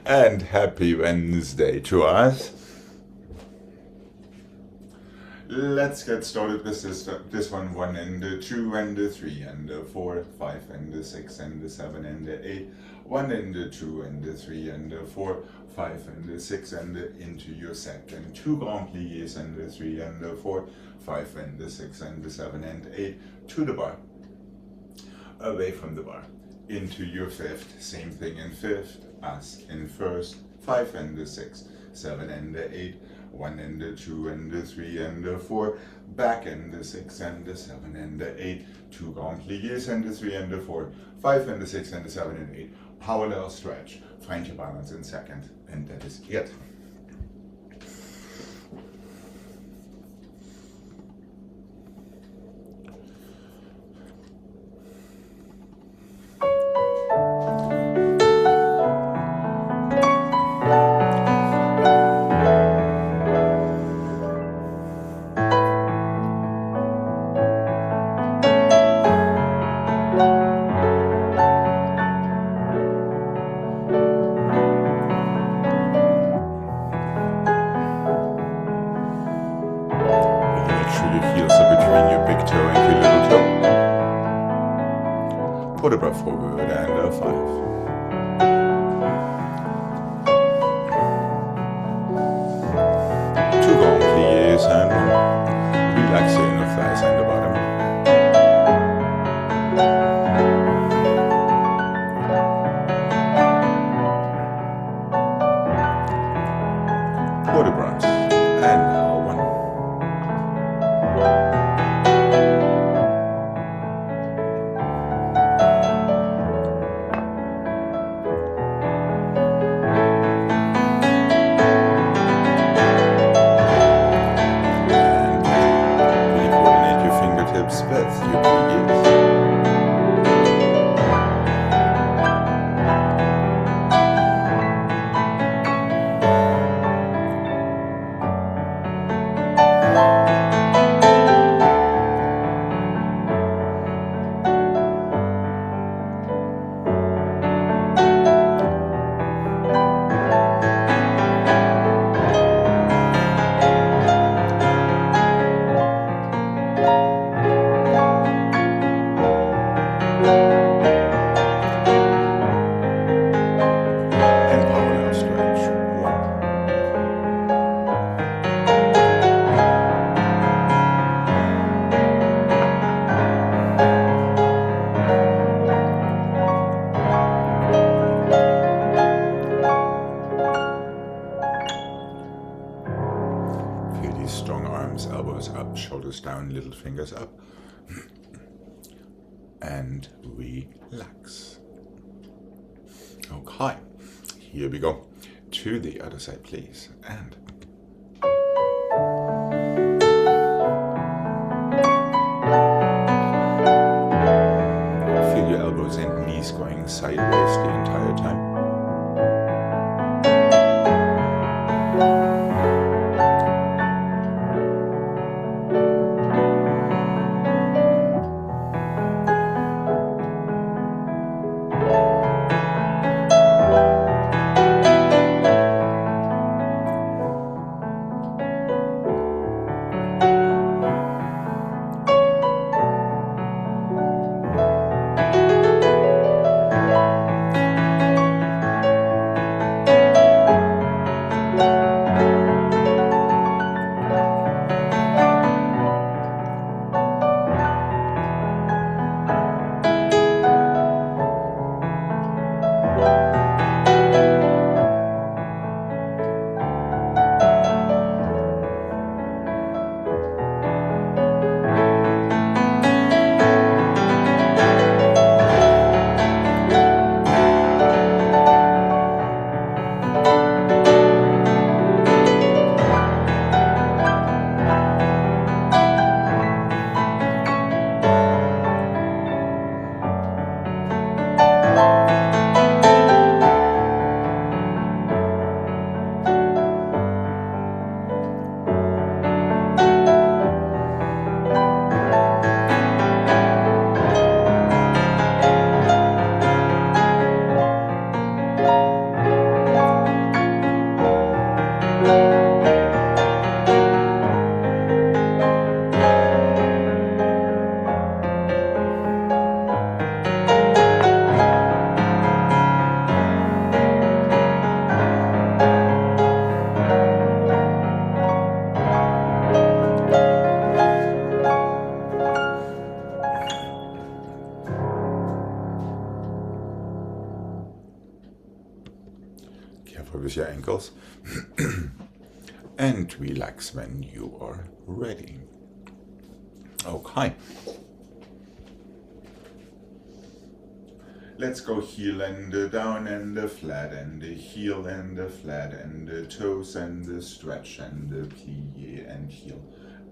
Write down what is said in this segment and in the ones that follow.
And happy Wednesday to us. Let's get started with this one. 1 and 2 and 3 and 4, 5 and 6 and 7 and 8. 1 and 2 and 3 and 4, 5 and 6 and into your second. 2 grand pliés and 3 and 4, 5 and 6 and 7 and 8 to the bar. Away from the bar. Into your fifth, same thing in fifth, as in first, 5 and 6, 7 and 8, 1 and 2 and 3 and 4, back and 6 and 7 and 8, 2 grand pliés and 3 and 4, 5 and 6 and 7 and 8, parallel stretch, find your balance in second, and that is it. Put a breath forward and 5. 2 grand pliés and 1. Relax your inner thighs and the bottom. Put a breath and now 1. With your previous. Strong arms, elbows up, shoulders down, little fingers up. And relax. Okay, here we go. To the other side, please. And feel your elbows and knees going sideways the entire time. comfortable with your ankles. And relax when you are ready. Okay. Let's go heel and down and flat and heel and flat and toes and stretch and plie and heel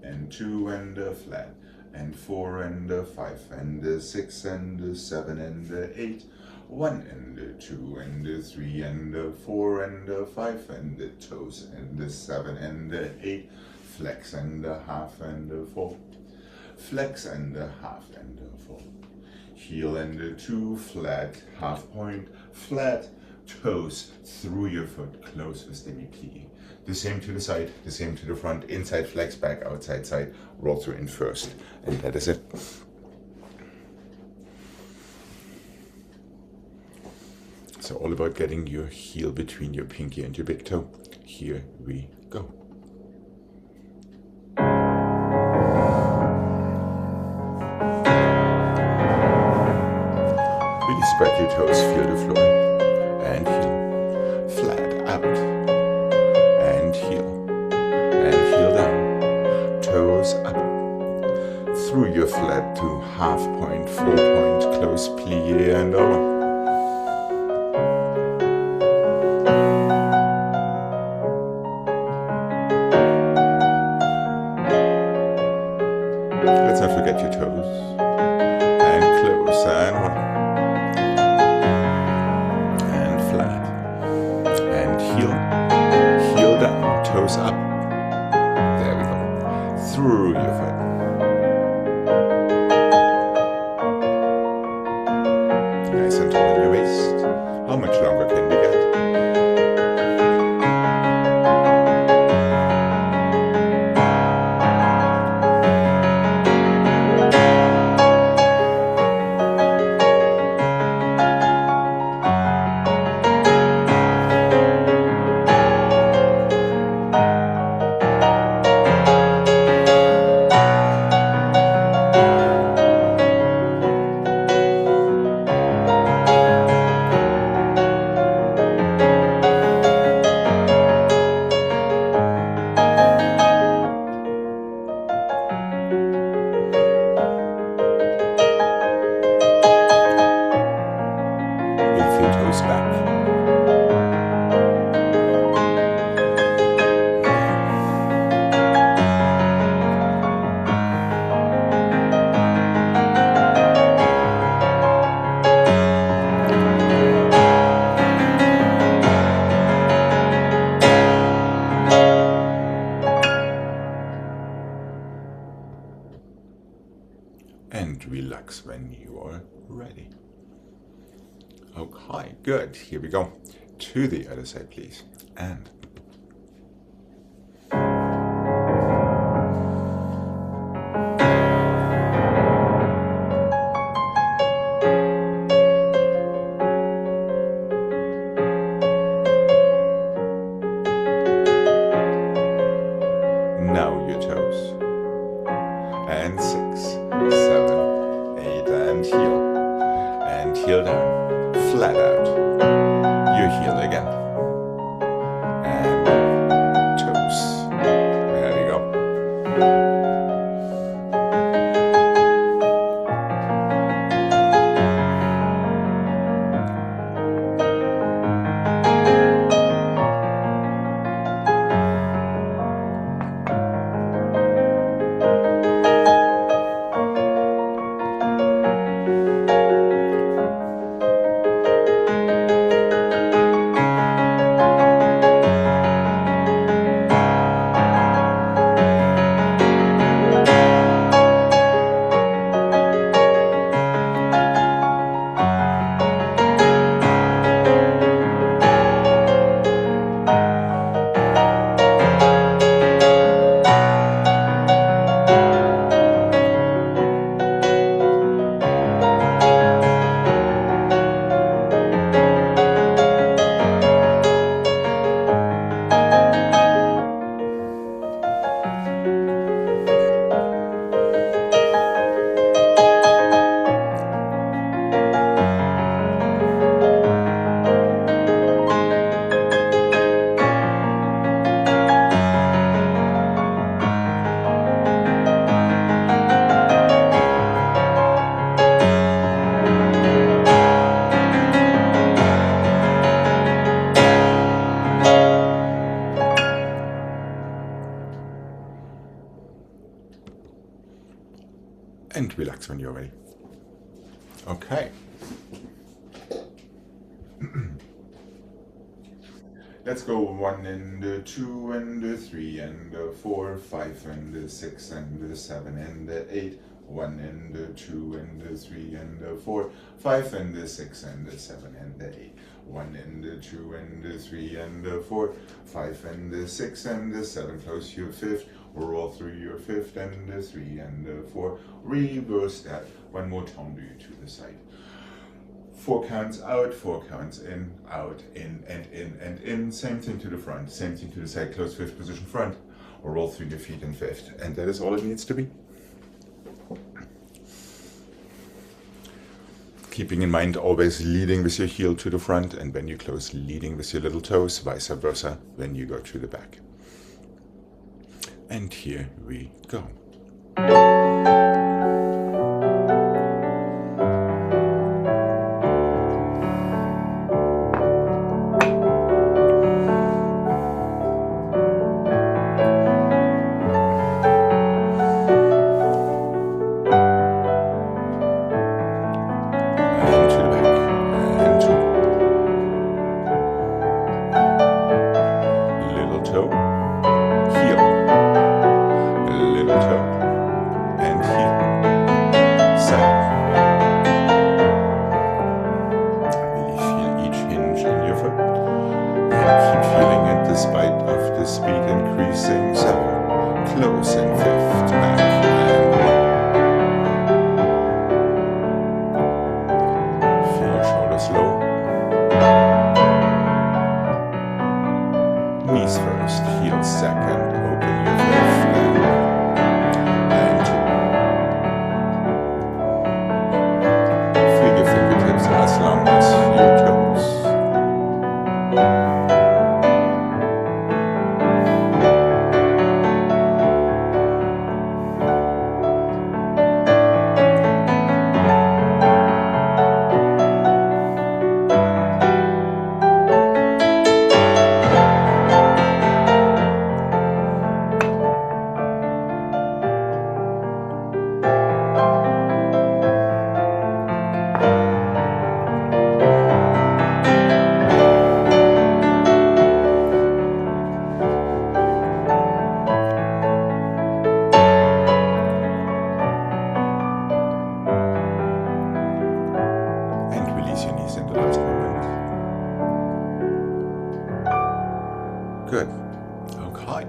and 2 and flat and 4 and 5 and 6 and 7 and 8, 1 and 2 and 3 and 4 and 5 and toes and 7 and 8, flex and half and 4, flex and half and 4. Heel and 2, flat, half point, flat, toes through your foot, close with demi-plie. The same to the side, the same to the front, inside flex, back, outside side, roll through in first. And that is it. So all about getting your heel between your pinky and your big toe. Here we go. Spread your toes, feel the floor, and heel, flat out, and heel down, toes up, through your flat to half point, full point, close plie and over. Let's not forget your toes, and close and one. Heel down, toes up. There we go. Through your foot. Nice and tall in your waist. How much longer can we get? And relax when you are ready. Okay, good. Here we go. To the other side, please. And now your toes. And 6, 7, 8, and heel down, flat out, your heel again, and toes, there you go. hands when you're ready. Okay. Let's go 1 and 2 and 3 and 4, 5 and 6 and 7 and 8. 1 and 2 and 3 and 4, 5 and 6 and 7 and 8. 1 and 2 and 3 and 4, 5 and 6 and 7. Close your fifth. Roll through your fifth and 3 and 4. Reverse that. One more tendu to the side. 4 counts out, 4 counts in, out, in, and in, and in. Same thing to the front, same thing to the side. Close fifth position front, or roll through your feet in fifth. And that is all it needs to be. Keeping in mind always leading with your heel to the front, and when you close, leading with your little toes, vice versa when you go to the back. And here we go. Good. Okay.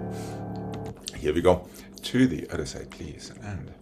Here we go. To the other side, please. And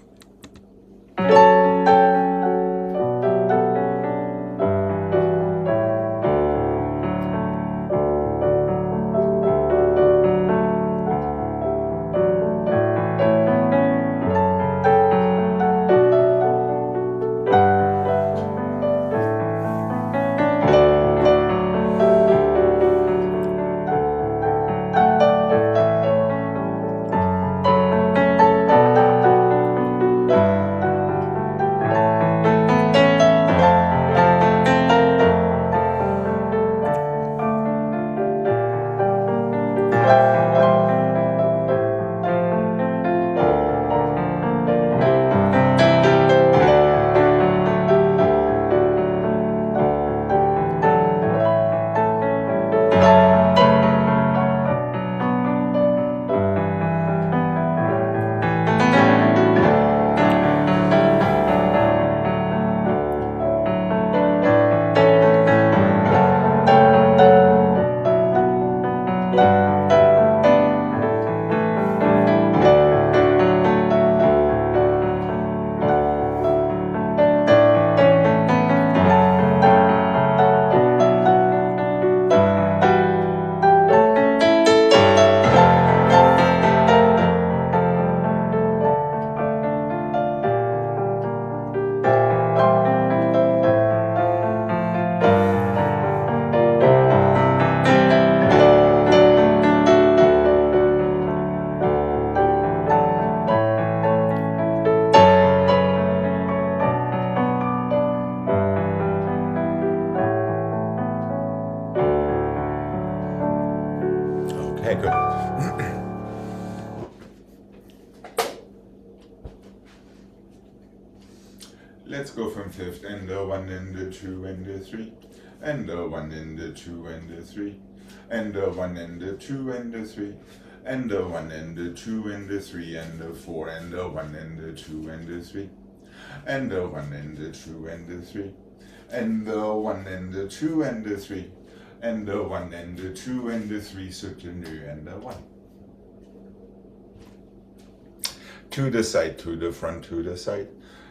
go from fifth, and the 1 and the 2 and the 3, and the 1 and the 2 and the 3, and the 1 and the 2 and the 3, and the 1 and the 2 and the 3, and the 4, and the 1 and the 2 and the 3, and the 1 and the 2 and the 3, and the 1 and the 2 and the 3, and the 1 and the 2 and the 3 soutenu, and the 1. To the side, to the front, to the side,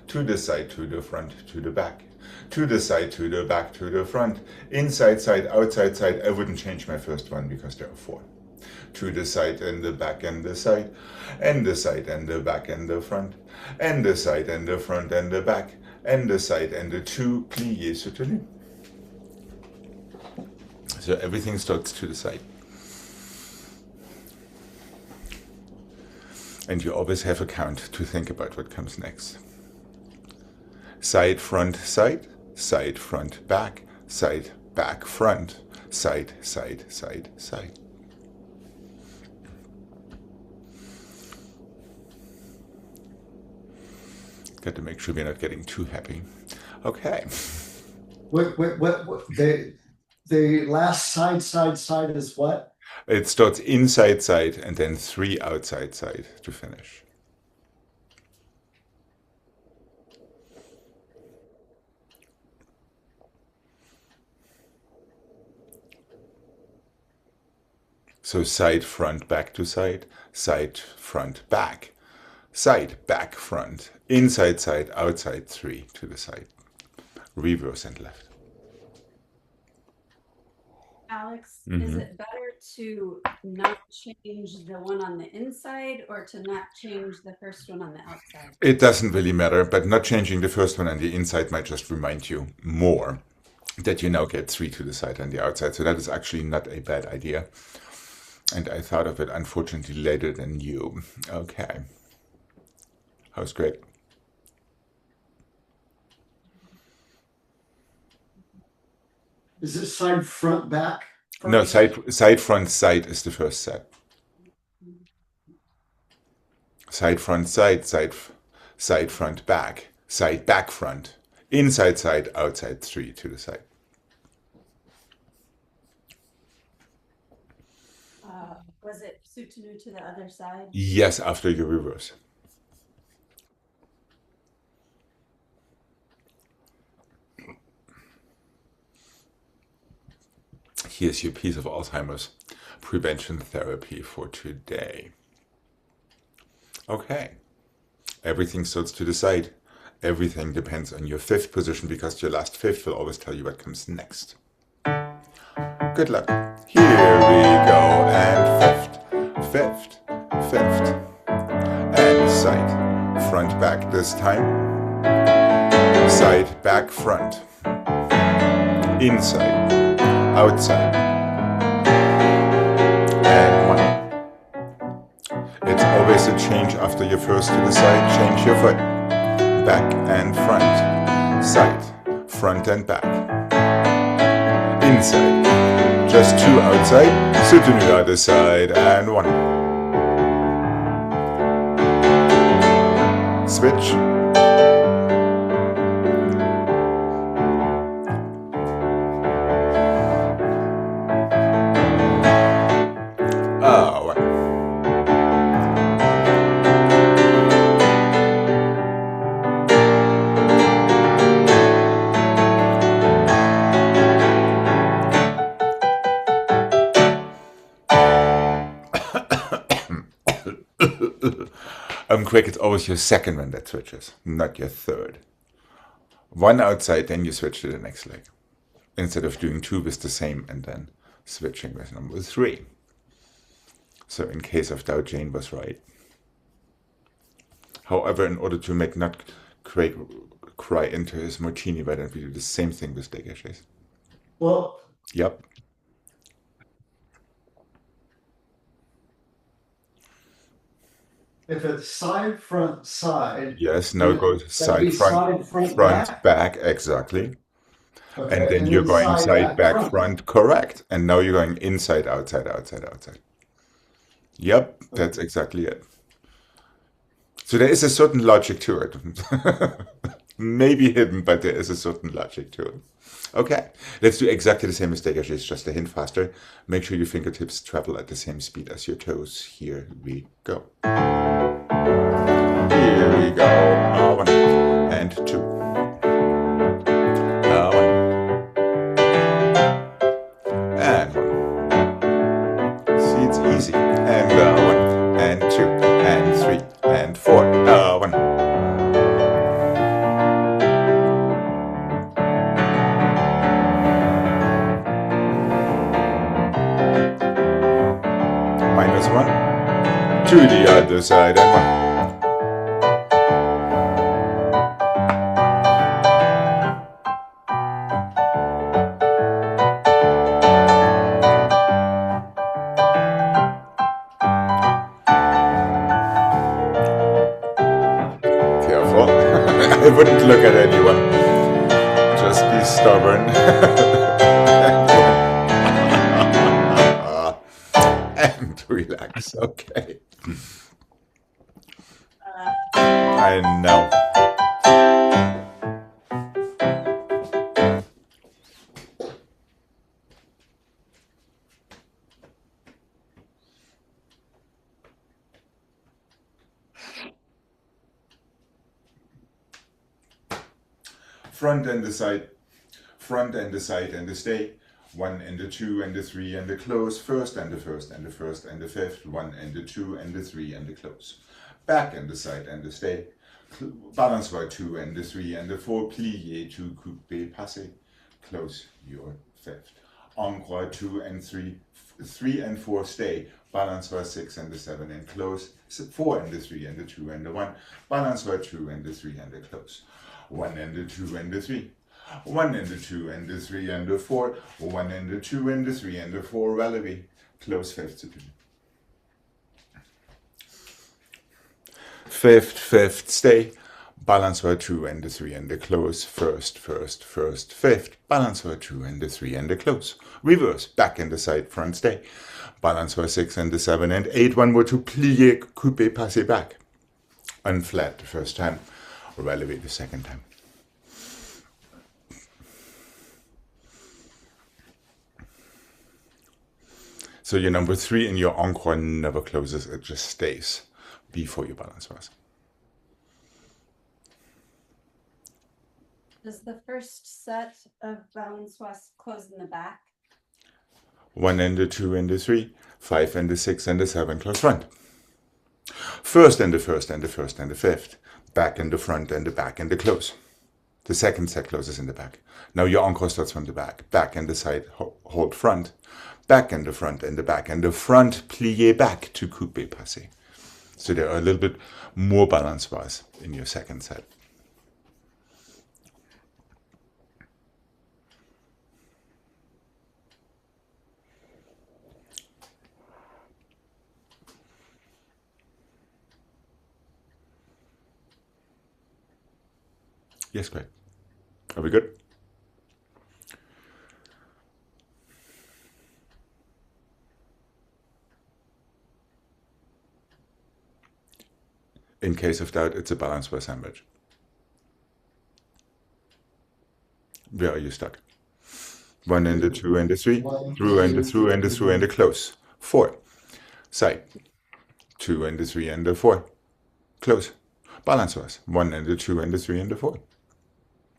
to the side, to the front, to the back, to the side, to the back, to the front, inside side, outside side. I wouldn't change my first one because there are 4. To the side and the back and the side, and the side and the back and the front, and the side and the front and the back, and the side and the 2 pliés soutenus. So everything starts to the side. And you always have a count to think about what comes next. Side, front, side, side, front, back, side, back, front, side, side, side, side. Got to make sure we're not getting too happy. Okay. What, the last side is what? It starts inside side and then 3 outside side to finish. So side, front, back to side, front, back, side, back, front, inside side, outside 3 to the side, reverse and left. Alex, is it better to not change the one on the inside or to not change the first one on the outside? It doesn't really matter, but not changing the first one on the inside might just remind you more that you now get 3 to the side and the outside. So that is actually not a bad idea. And I thought of it, unfortunately, later than you. Okay. How's Gregg? Is it side, front, back? No, side, front, side is the first set. Side, front, side, front, back, side, back, front, inside side, outside 3 to the side. Was it soutenu to the other side? Yes, after you reverse. Here's your piece of Alzheimer's prevention therapy for today. Okay. Everything starts to the side. Everything depends on your 5th position because your last 5th will always tell you what comes next. Good luck. Here we go. And 5th, 5th, 5th. And side, front, back this time. Side, back, front. Inside, outside. And 1. It's always a change after your first to the side. Change your foot. Back and front. Side, front and back. Inside. Just 2 outside. Soutenu other side. And 1. Switch. Quick, it's always your 2nd one that switches, not your 3rd. 1 outside, then you switch to the next leg. Instead of doing 2 with the same and then switching with number 3. So in case of doubt, Jane was right. However, in order to make not Craig cry into his martini, why don't we do the same thing with dégages? Well, yep. If it's side, front, side. Yes, now it goes side, front, back, exactly. Okay. And then you're going side, back, front, correct. And now you're going inside, outside, outside, outside. Yep, that's exactly it. So there is a certain logic to it. maybe hidden, but there is a certain logic to it. Okay, let's do exactly the same as dégagé, just a hint faster. Make sure your fingertips travel at the same speed as your toes. Here we go. Here we go. 1 and 2. 1 and 1. See, it's easy. And 1 and 2 and 3 and 4. 1. -1 to the other side and 1. Careful. I wouldn't look at anyone. Just be stubborn. And relax. Okay. I know. Front and the side, front and the side and the stay. 1 and the 2 and the 3 and the close. First and the first and the first and the fifth. 1 and the 2 and the 3 and the close. Back and the side and the stay. Balance by 2 and the 3 and the 4. Plié to coupe passé. Close your fifth. Encore 2 and 3. 3 and 4 stay. Balance by 6 and the 7 and close. 4 and the 3 and the 2 and the 1. Balance by 2 and the 3 and the close. 1 and the 2 and the 3. 1 and the 2 and the 3 and the 4. 1 and the 2 and the 3 and the 4. Relevé. Close fifth to fifth stay. Balance by 2 and the 3 and the close. First, fifth. Balance by 2 and the 3 and the close. Reverse. Back and the side, front stay. Balance by 6 and the 7 and 8. 1 more to plié, couper, passer back. Unflat the first time. Relevé the second time. So your number 3 in your encore never closes, it just stays before your balance pass. Does the first set of balançoires close in the back? 1 and the 2 and the 3, 5 and the 6 and the 7 close front. First and the first and the first and the fifth. Back and the front and the back and the close. The second set closes in the back. Now your encore starts from the back. Back and the side, hold front. Back and the front and the back and the front, plié back to couper passer. So there are a little bit more balance bars in your second set. Yes, Greg. Are we good? In case of doubt, it's a balance bar sandwich. Where are you stuck? 1 and the 2 and the 3, through and the through and the through and the close. 4. Side. 2 and the 3 and the 4. Close. Balance bars. 1 and the 2 and the 3 and the 4.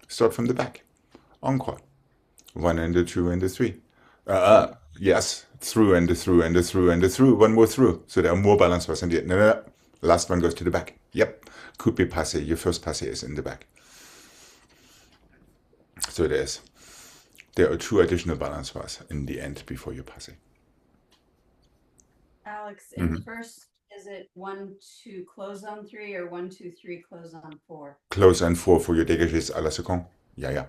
Start from the back. Encore. 1 and the 2 and the 3. Yes. Through and the through and the through and the through. One more through. So there are more balance bars in the end. No. Last one goes to the back. Yep. Coupe passé. Your first passé is in the back. So there are 2 additional balance bars in the end before your passé. Alex, in first, is it 1, 2, close on 3 or 1, 2, 3, close on 4? Close on 4 for your dégagés à la seconde. Yeah.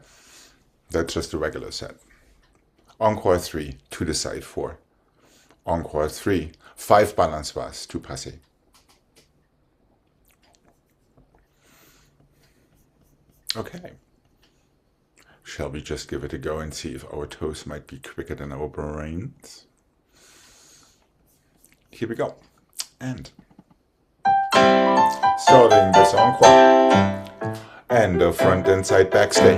That's just a regular set. Encore 3, to the side 4. Encore 3, 5 balance bars to passé. Okay. Shall we just give it a go and see if our toes might be quicker than our brains? Here we go. And starting this encore. and front and side back stay.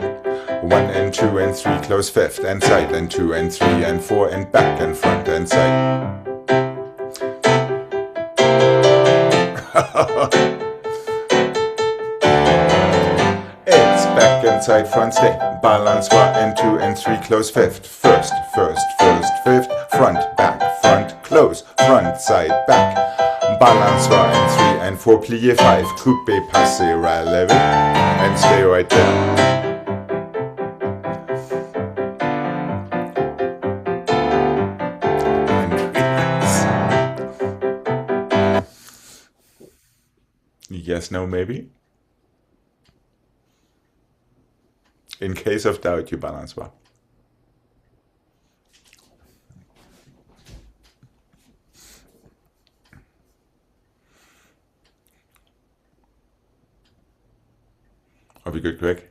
1 and 2 and 3 close fifth and side, and 2 and 3 and 4 and back and front and side. It's back and side front stay. Balance 1 and 2 and 3 close fifth. First, fifth, front, back, close, front, side, back. Balance 1 and 3 and 4 plie 5. Coupe, passé, relevé, and stay right there. Yes, no, maybe. In case of doubt, you balance well. Are we good, Greg?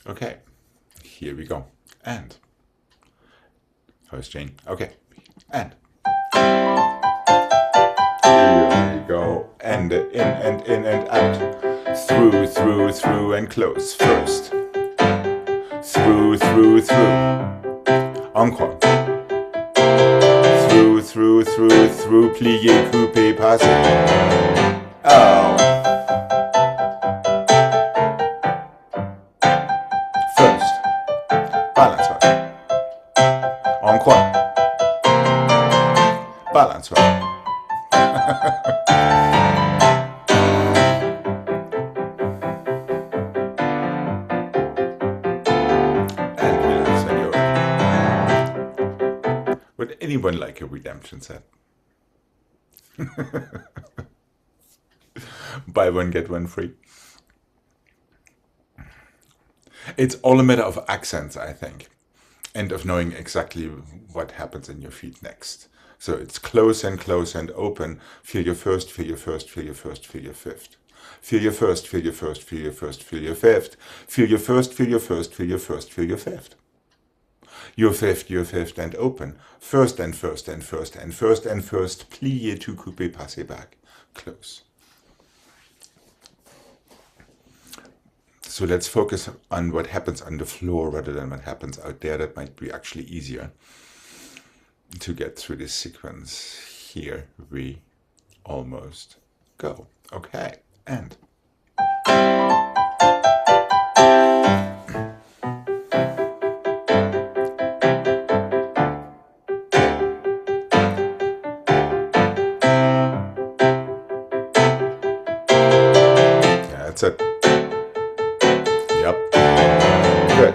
Okay, here we go. And how's Jane? Okay, and here we go. And in and out. Through and close. First. Through. Encore. Through, plié, coupé, passé. Oh. First. Balance right. Encore. Balance right. Would anyone like a redemption set? Buy one, get one free. It's all a matter of accents, I think, and of knowing exactly what happens in your feet next. So it's close and open. Feel your first, feel your first, feel your first, feel your fifth. Feel your first, feel your first, feel your first, feel your fifth. Feel your first, feel your first, feel your first, feel your fifth. Your fifth, and open. First, plié to coupe, passé back, close. So let's focus on what happens on the floor rather than what happens out there. That might be actually easier to get through this sequence. Here we almost go. Okay, and that's it. Yep. Good.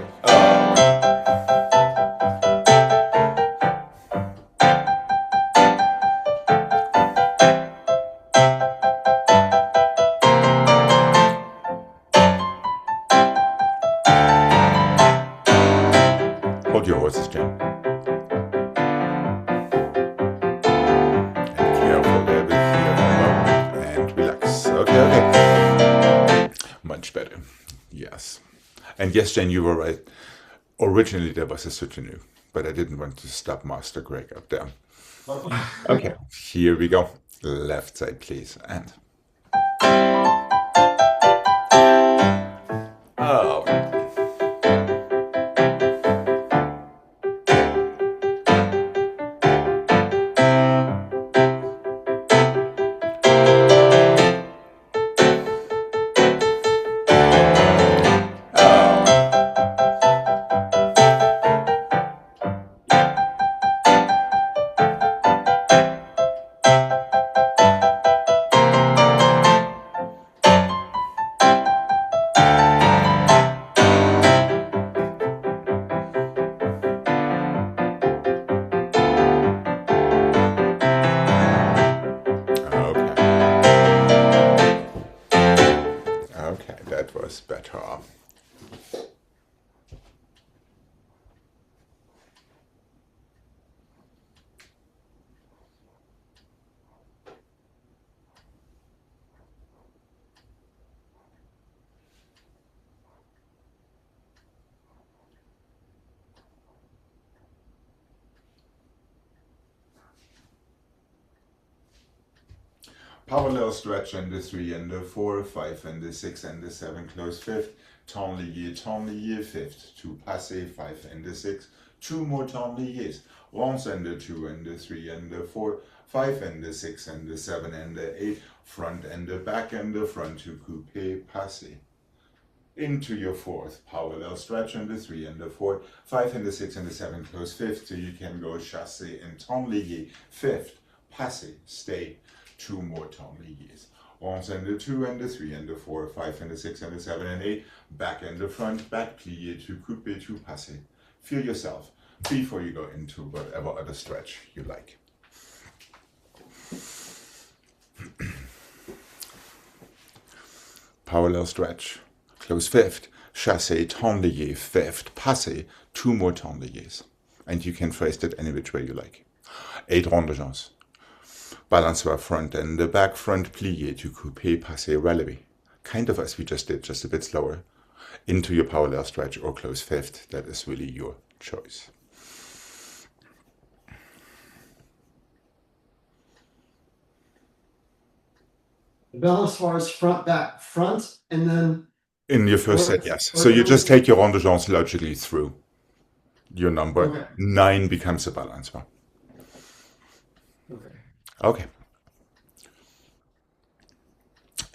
Hold your horses, Jane. And careful there with here. And relax. Okay. Much better. Yes. And yes, Jane, you were right. Originally there was a soutenu, but I didn't want to stop Master Gregg up there. Okay, here we go. Left side, please. And oh. Parallel stretch and the 3 and the 4, 5 and the 6 and the 7, close fifth, temps liés, fifth, 2 passé, 5 and the 6, 2 more temps liés, once and the 2 and the 3 and the 4, 5 and the 6 and the 7 and the 8, front and the back and the front to coupe, passé. Into your fourth, parallel stretch and the 3 and the 4, 5 and the 6 and the 7, close fifth, so you can go chassé and temps lié, fifth, passé, stay, 2 more temps liés. Once and the 2 and the 3 and the 4, 5 and the 6 and the 7 and 8, back and the front, back plié to coupe to passé. Feel yourself before you go into whatever other stretch you like. Parallel stretch, close fifth, chassé, temps lié, fifth, passé, 2 more temps liés. And you can phrase it any which way you like. 8 ronds de jambes. Balancer front and the back, front plié to coupe, passé, relevé. Kind of as we just did, just a bit slower. Into your parallel stretch or close fifth, that is really your choice. The balançoire is front, back, front, and then... In your first set, yes. So you just take your rond de jambes logically through. Your number 9 becomes a balançoire. Okay.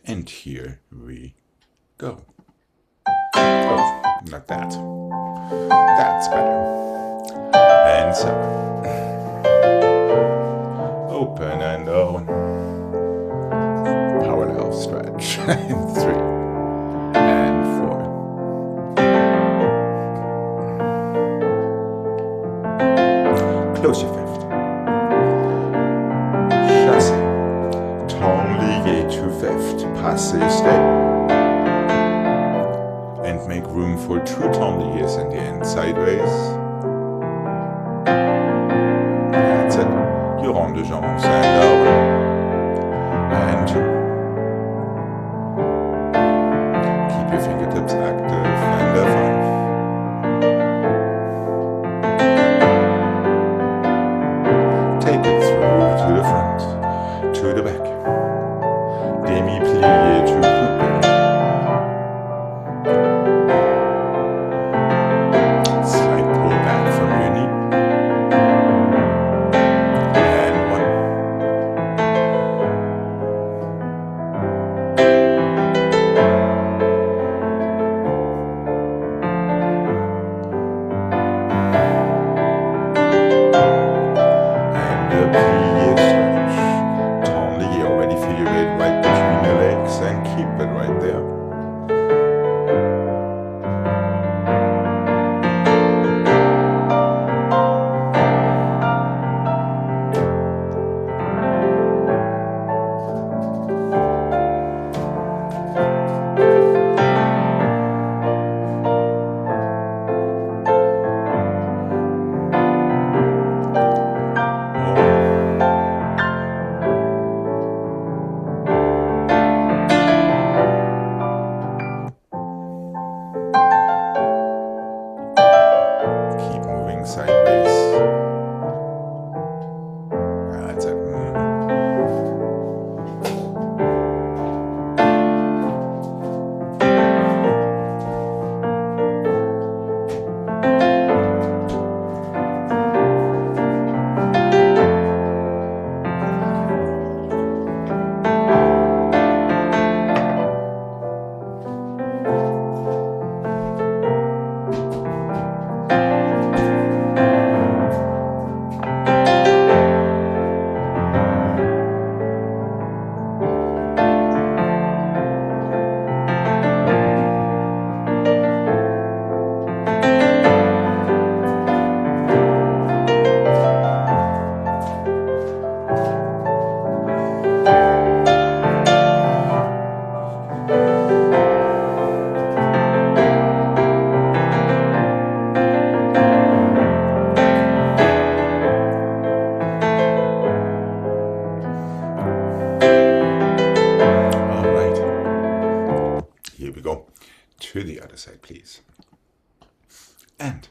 And here we go. Oh, not that. That's better. And 7. Open and down. Parallel stretch. And 3. And 4. Close your fifth. Chassé. Temps lié to fifth. Passé, stay. And make room for 2 temps liés in the end. Sideways. That's it. You rond de jambes and over. And 2. Keep your fingertips active and 5. Take it through to the front, to the back. Demi-plié to coupe. Slight pull back from your knee. And 1. And a plié stretch. Temps lié, already feel your weight right between your legs and keep it right there. Keep moving sideways. That's it. All right. Here we go. To the other side, please. And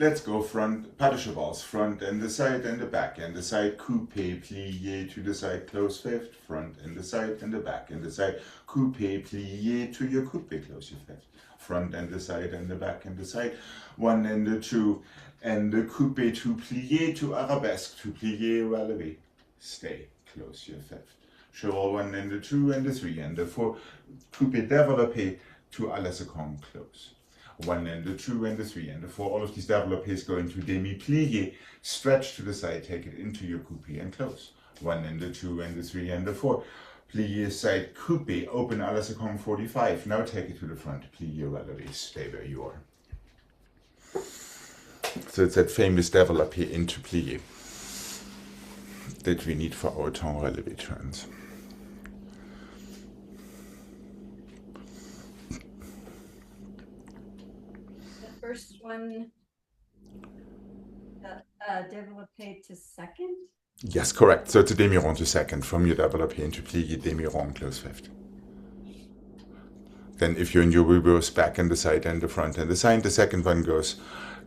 let's go front, pas de chevals, front and the side and the back and the side, coupé, plié to the side, close fifth, front and the side and the back and the side, coupé, plié to your coupé, close your fifth, front and the side and the back and the side, 1 and the 2 and the coupé to plié to arabesque, to plié, relevé, stay, close your fifth, cheval 1 and the 2 and the 3 and the 4, coupé développé to à la seconde, close. 1 and the 2 and the 3 and the 4. All of these développés go into demi-plié, stretch to the side, take it into your coupé and close. 1 and the 2 and the 3 and the 4. Plié side coupé, open à la seconde 45. Now take it to the front, plié relevé, stay where you are. So it's that famous développé into plié that we need for our temps relevé turns. First one, développé to second? Yes, correct. So it's a demi-rond to second, from your développé into plié, demi-rond, close fifth. Then if you're in your reverse, back and the side and the front and the side, the second one goes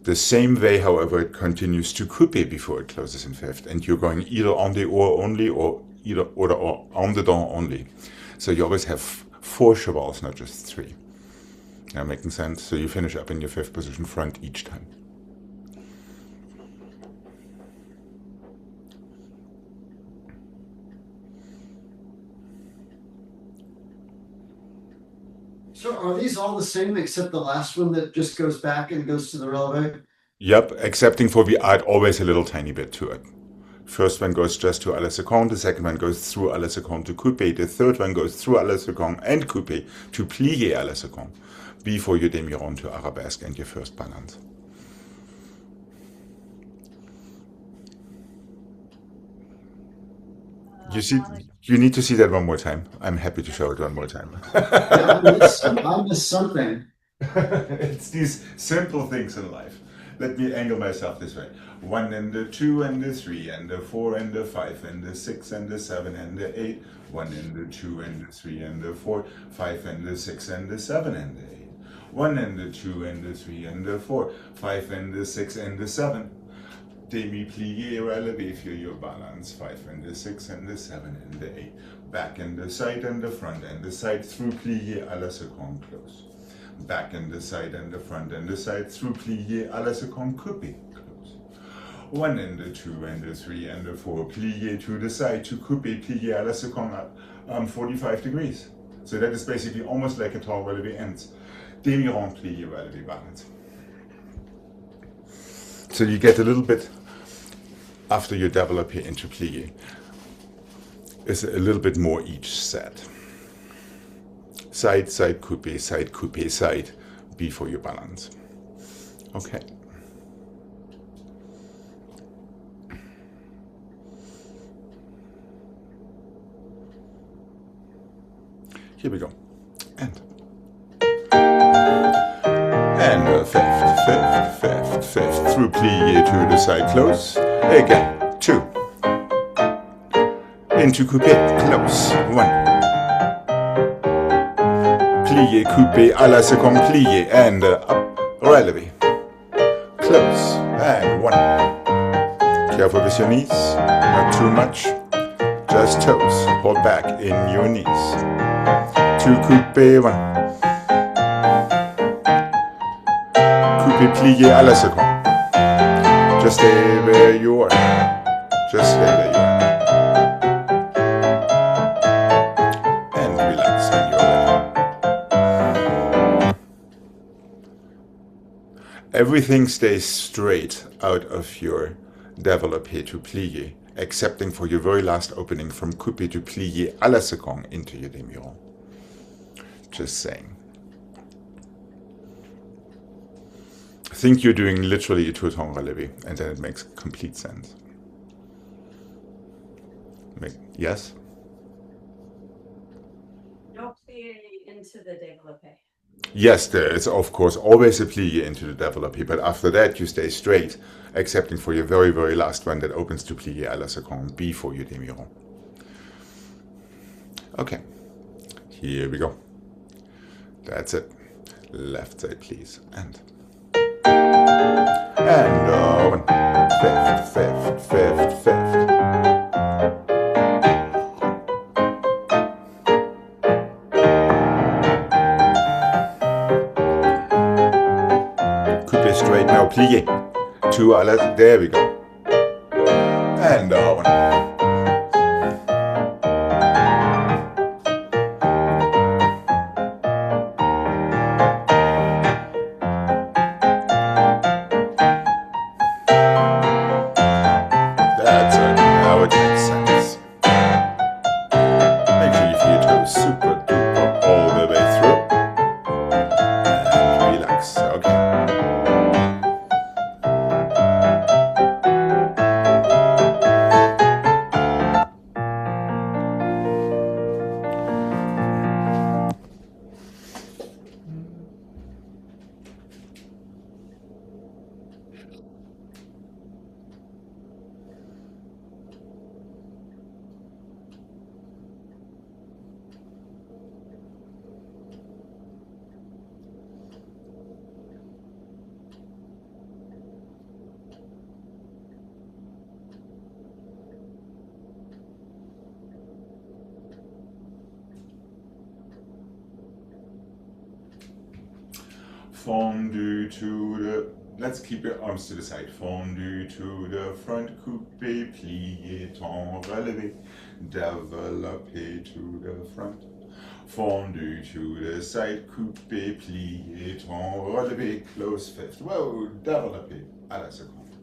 the same way, however, it continues to coupé before it closes in fifth. And you're going either on the or only, or either or on the dent only. So you always have 4 chevals, not just 3. Now making sense? So you finish up in your fifth position front each time. So are these all the same except the last one that just goes back and goes to the relevé? Yep, excepting for we add always a little tiny bit to it. First one goes just to à la seconde, the second one goes through à la seconde to coupé, the third one goes through à la seconde and coupé to plié à la seconde, before your demi-rond to arabesque and your first balance. You see, you need to see that one more time. I'm happy to show it one more time. Yeah, I missed something. It's these simple things in life. Let me angle myself this way. 1 and the 2 and the 3 and the 4 and the 5 and the 6 and the 7 and the 8. 1 and the 2 and the 3 and the 4, 5 and the 6 and the 7 and the 8. 1 and the 2 and the 3 and the 4, 5 and the 6 and the 7. Demi-plié, relevé for your balance, 5 and the 6 and the 7 and the 8. Back and the side and the front and the side through plié à la seconde, close. Back and the side and the front and the side through plié à la seconde, coupé, close. 1 and the 2 and the 3 and the 4, plié to the side to coupé, plié à la seconde, 45 degrees. So that is basically almost like a temps relevé ends. Demi-rond, plié, relevé, balance. So you get a little bit after you develop here into plié. It's a little bit more each set. Side, side, coupé, side, before you balance. Okay. Here we go. And fifth, through plié to the side, close. Again, 2. Into coupé, close. 1. Plié, coupé, à la seconde, plié, and up, relevé. Close, and 1. Careful with your knees, not too much. Just toes, hold back in your knees. 2 coupé, 1. Coupé, plié à la seconde. Just stay where you are. Just stay where you are. And relax when you're ready. Everything stays straight out of your développé to plié, excepting for your very last opening from coupé to plié à la seconde into your demi-rond. Just saying. Think you're doing literally a two-temps relevé, and then it makes complete sense. Yes? No plié into the développé. Yes, there is of course always a plié into the développé, but after that you stay straight, excepting for your very, very last one that opens to plié à la seconde before your demi-rond. Okay, here we go. That's it. Left side, please, and open, fifth, fifth, fifth, fifth. Coupé straight, now plié. 2 à la, there we go. And open. That's it, now it makes sense. Make sure you feel your toes super duper all the way through. And relax, okay. Fondu to the, let's keep your arms to the side. Fondu to the front, coupé, plié, ton, relevé, développé to the front. Fondu to the side, coupé, plié, ton, relevé, close fifth. Whoa, développé à la seconde.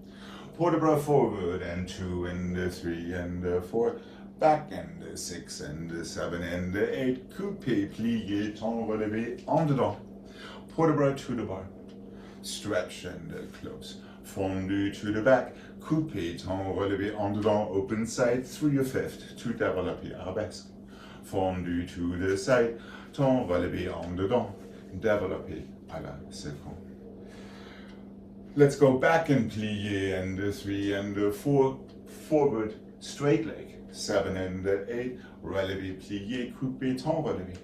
Pour the bras forward and 2 and the 3 and the 4. Back and the 6 and the 7 and the 8. Coupé, plié, ton, relevé, en dedans. Pour the bras to the bar. Stretch and close. Fondu to the back. Coupé, ton, relevé, en dedans, open side through your fifth to développer arabesque. Fondu to the side. Ton, relevé, en dedans, développer à la seconde. Let's go back and plié and the 3 and the 4. Forward, straight leg. 7 and the 8. Relevé, plié, coupé, ton, relevé.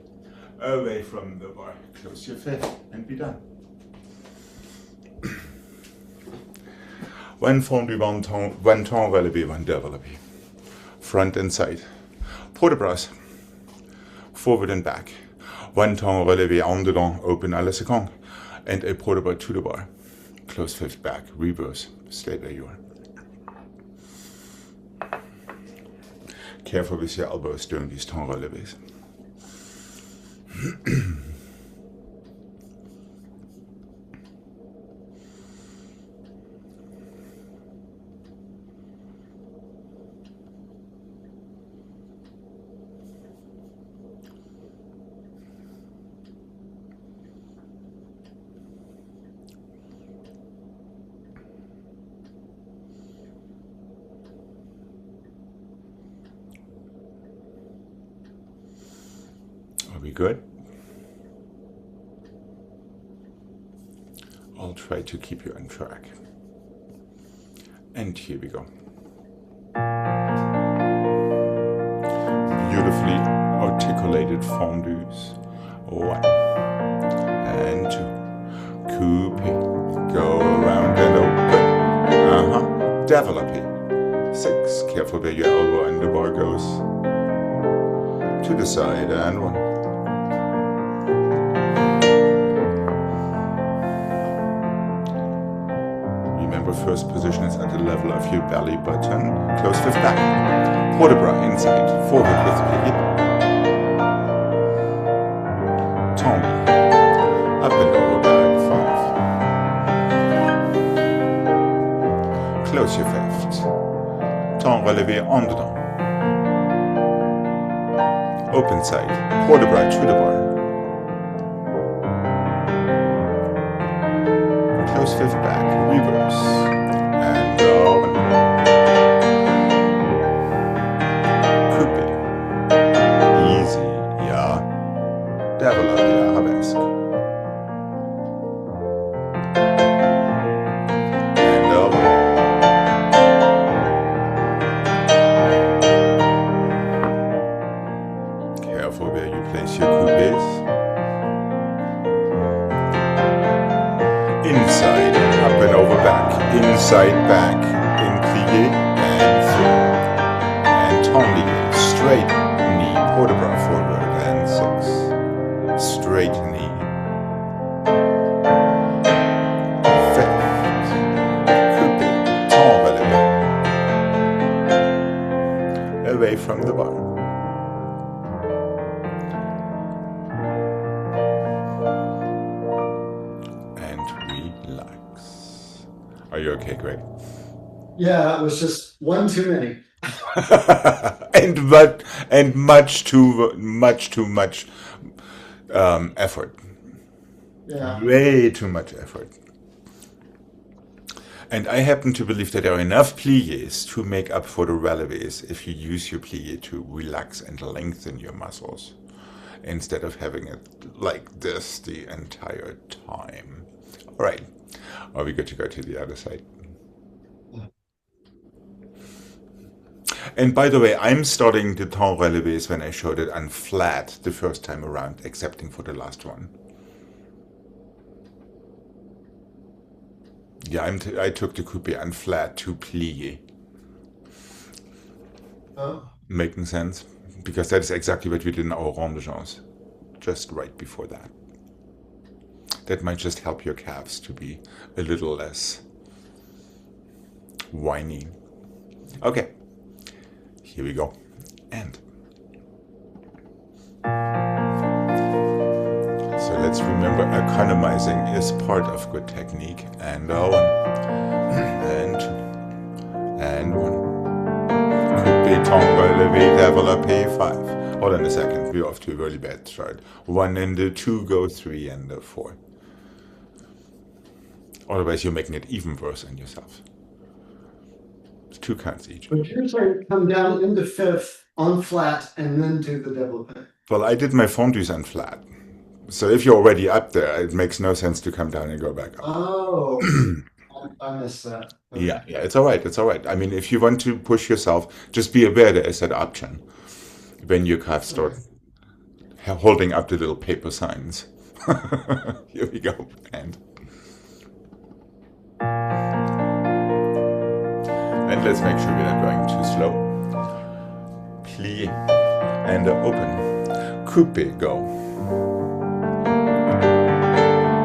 Away from the bar. Close your fifth and be done. One fondu, one ton relevé, one développé. Front and side. Pour de bras. Forward and back. One ton relevé en dedans, open à la seconde. And a pour de bras to the bar. Close fifth back, reverse. Stay where you are. Careful with your elbows during these ton relevés. Are we good? I'll try to keep you on track. And here we go. Beautifully articulated fondus. 1 and 2. Coupé. Go around and open. Développé. 6. Careful where your elbow and the bar goes. To the side and 1. First position is at the level of your belly button. Close fifth back. Pour de bras inside. Forward with plié. Tombe. Up and over back. 5. Close your fifth. Ton relevé en dedans. Open side. Pour de bras to the bar. Close fifth back. Reverse. And open. Coupé. Easy, yeah. Développé arabesque. And open. Careful where you place your coupés. side back in plie and through. And tendez, straight knee, port de bras forward and 6. Straight knee. 5th. Coupé, temps relevé. Away from the bar. And relax. Are you okay, Greg? Yeah, it was just one too many. and much too much effort. Yeah. Way too much effort. And I happen to believe that there are enough pliés to make up for the relevés if you use your plié to relax and lengthen your muscles instead of having it like this the entire time. All right. Are we good to go to the other side? And by the way, I'm starting the temps relevés when I showed it on flat the first time around, excepting for the last one. Yeah, I took the coupé on flat to plié. Oh. Making sense? Because that is exactly what we did in our rond de jambes, just right before that. That might just help your calves to be a little less whiny. Okay, here we go. And so let's remember economizing is part of good technique. And 1, and 2, and 1. Coupé, temps relevé, développé, 5. Hold on a second, we're off to a really bad start. 1 and 2, go 3 and 4. Otherwise you're making it even worse on yourself. 2 counts each. But you're saying come down into 5th on flat and then do the développé. Well, I did my fondus on flat. So if you're already up there, it makes no sense to come down and go back up. Oh, I missed that. Okay. Yeah, it's all right. It's all right. I mean, if you want to push yourself, just be aware there is that option when your calves start holding up the little paper signs. Here we go. And let's make sure we're not going too slow. Plie and open. Coupé, go.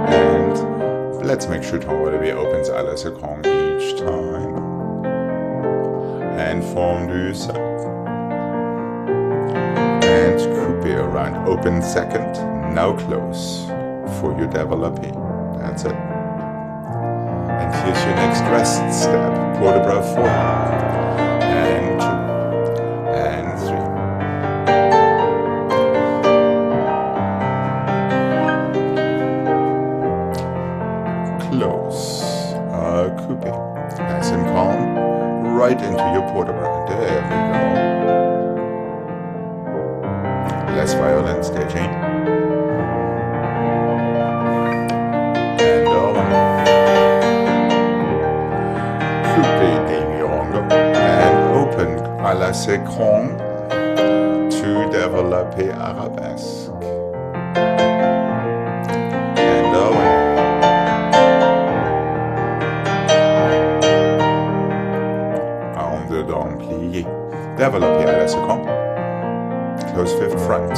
And let's make sure temps relevé opens à la seconde each time. And fondu side. And coupé around. Open second. Now close for your développé. That's it. And here's your next rest step. Port de bras forward. And 2. And 3. Close. Coupé. Nice and calm. Right into your port de bras. There we go. Less violent staging. And coupé demi-rond. And open à la seconde to développé arabesque. And en dedans plié. Développé à la seconde. Close 5th front.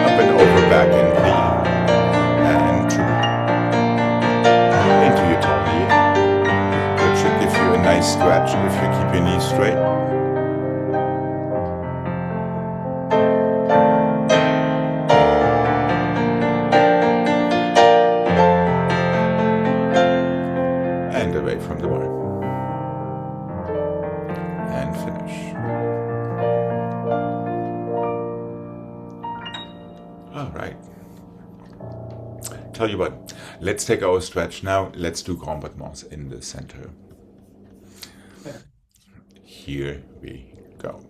Up and over back in plie. And 2. Into your tendez. That should give you a nice stretch if you keep your knees straight. And away from the bar. And finish. All right. Tell you what, let's take our stretch now. Let's do grand battements in the center. Here we go.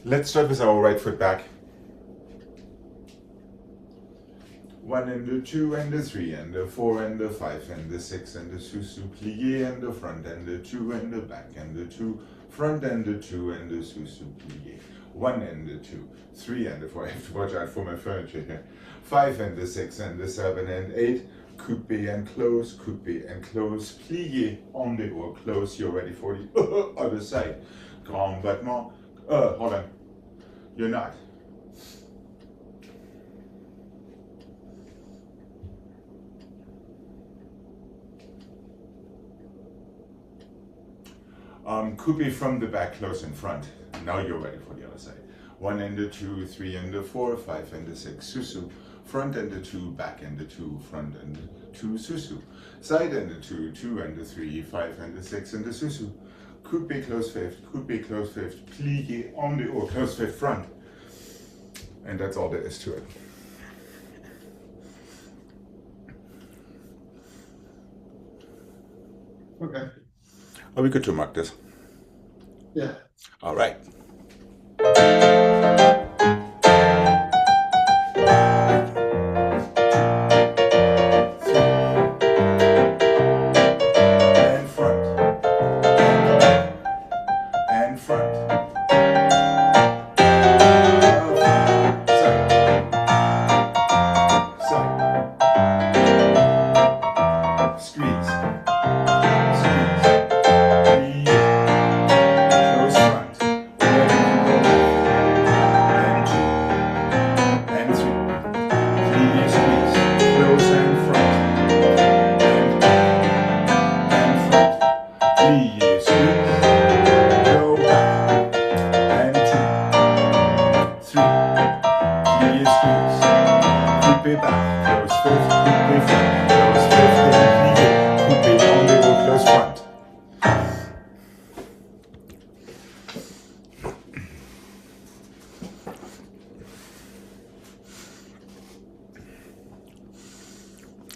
Let's start with our right foot back. 1 and the 2 and the 3 and the 4 and the 5 and the 6 and the sous plié and the front and the 2 and the back and the 2 front and the 2 and the sous plié. 1 and the 2, 3 and the 4. I have to watch out for my furniture here. 5 and the 6 and the 7 and 8. Coupé and close, plié on the or close. You're ready for the other side. Grand battement. Hold on. You're not. Coupé from the back, close in front. Now you're ready for the other side. 1 and the 2, 3 and the 4, 5 and the 6, sous. Front and the 2, back and the 2, front and the 2, sous. Side and the 2, 2 and the 3, 5 and the 6 and the sous. Coupé close fifth, plié on the or close fifth front. And that's all there is to it. Okay. Are we good to mark this? Yeah. All right.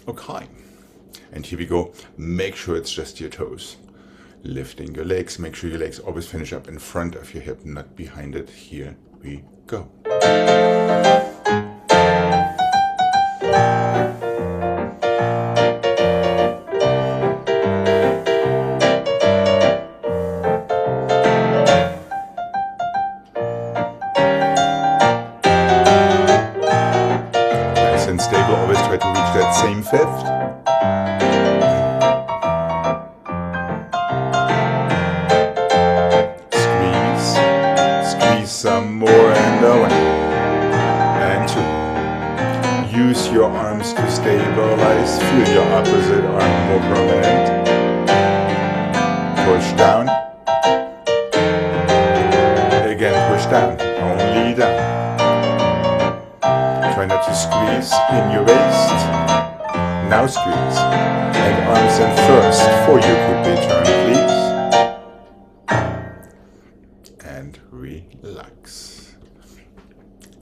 Okay, and here we go. Make sure it's just your toes. Lifting your legs, make sure your legs always finish up in front of your hip, not behind it. Here we go. Nice and stable, always try to reach that same fifth. Some more and one and 2. Use your arms to stabilize. Feel your opposite arm more prominent. Push down. Again, push down. Only down. Try not to squeeze in your waist. Now squeeze. And arms in first for your coupé turn, please. And relax.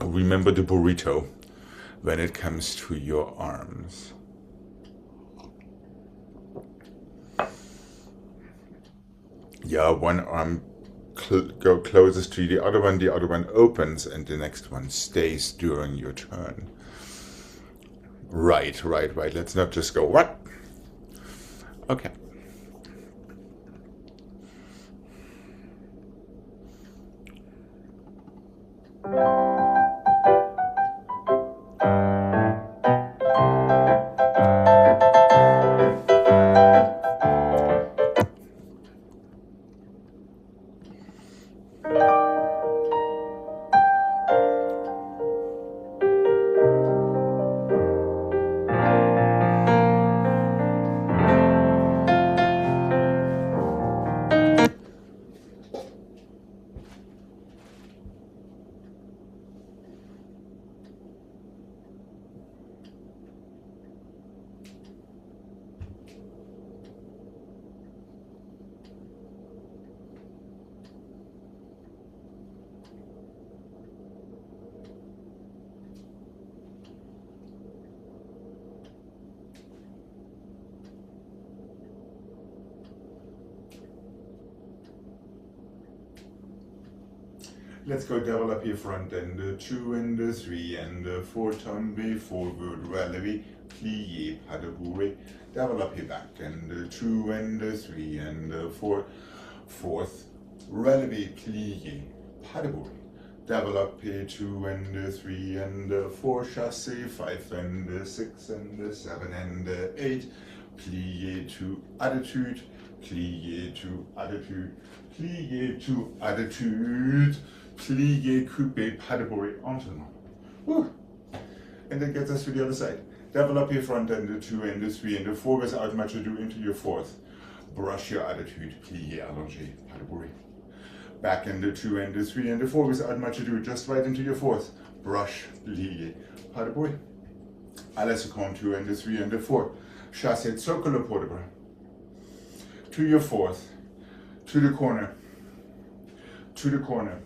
Remember the burrito when it comes to your arms. Yeah, one arm go closest to the other one opens, and the next one stays during your turn. Right. Let's not just go, what? Okay. Let's go développé front and 2 and 3 and 4, tombe forward, relevé, plié, pas de bourré, développé back and 2 and 3 and 4, fourth, relevé, plié, pas de bourré, développé 2 and 3 and 4, chassé, 5 and 6 and 7 and 8, plié to attitude, plié to attitude, plié to attitude, plié, coupé, pas de bourré, enchaînement. And then gets us to the other side. Développé front and 2 and 3 and 4 without much ado into your fourth. Brush your attitude, plié, allongé, pas de bourré. Back and 2 and 3 and 4 without much ado, just right into your fourth. Brush, plié, pas de bourré. Allez, second 2 and 3 and 4. Chassé, circle pour de bras. To your fourth. To the corner. To the corner.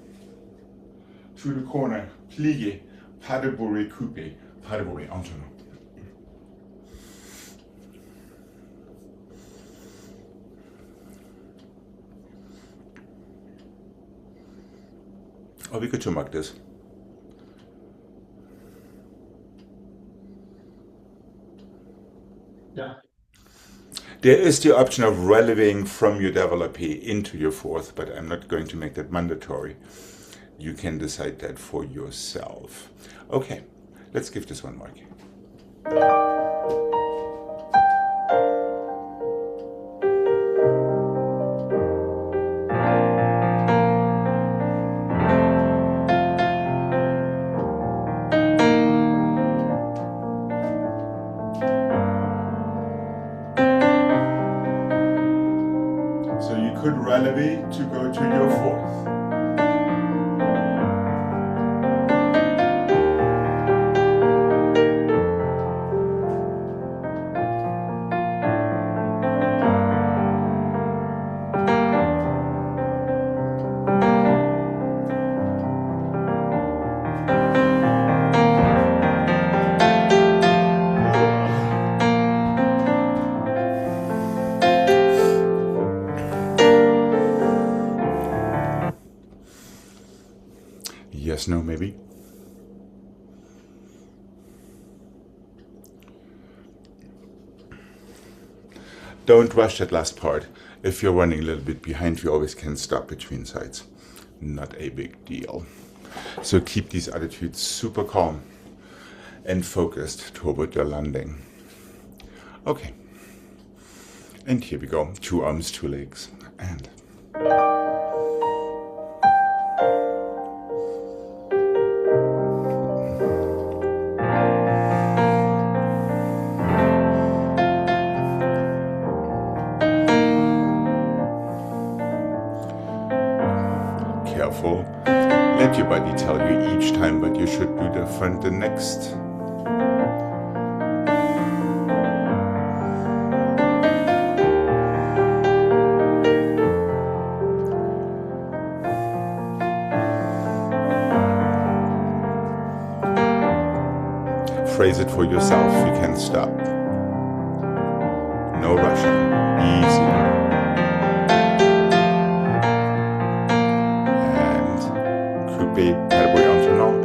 To the corner, plié, pas de bourré, coupé, pas de bourré, enchaînement. Oh, we could mark this. Yeah. There is the option of relevating from your développé into your fourth, but I'm not going to make that mandatory. You can decide that for yourself. Okay, let's give this one mark. So you could relevate to go to your fourth. Yes, no, maybe. Don't rush that last part. If you're running a little bit behind, you always can stop between sides. Not a big deal. So keep these attitudes super calm and focused toward your landing. Okay. And here we go. 2 arms, 2 legs. And careful. Let your body tell you each time what you should do different the next. Phrase it for yourself. You can stop. No rushing. Easy.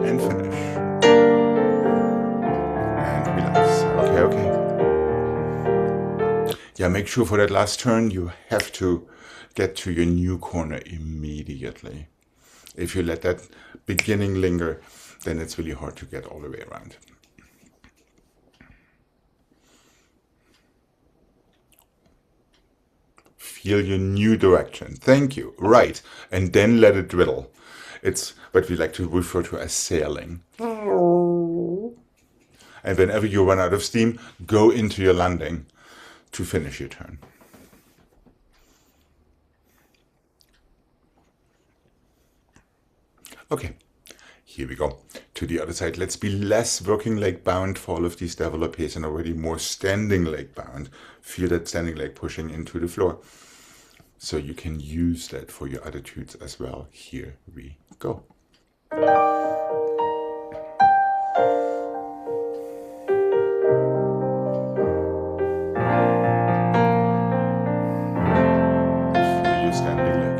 And finish. And relax. Okay. Yeah, make sure for that last turn you have to get to your new corner immediately. If you let that beginning linger, then it's really hard to get all the way around. Feel your new direction. Thank you. Right. And then let it driddle. It's what we like to refer to as sailing. And whenever you run out of steam, go into your landing to finish your turn. Okay, here we go. To the other side. Let's be less working leg bound for all of these développés and already more standing leg bound. Feel that standing leg pushing into the floor. So you can use that for your attitudes as well. Here we go. Feel your standing leg.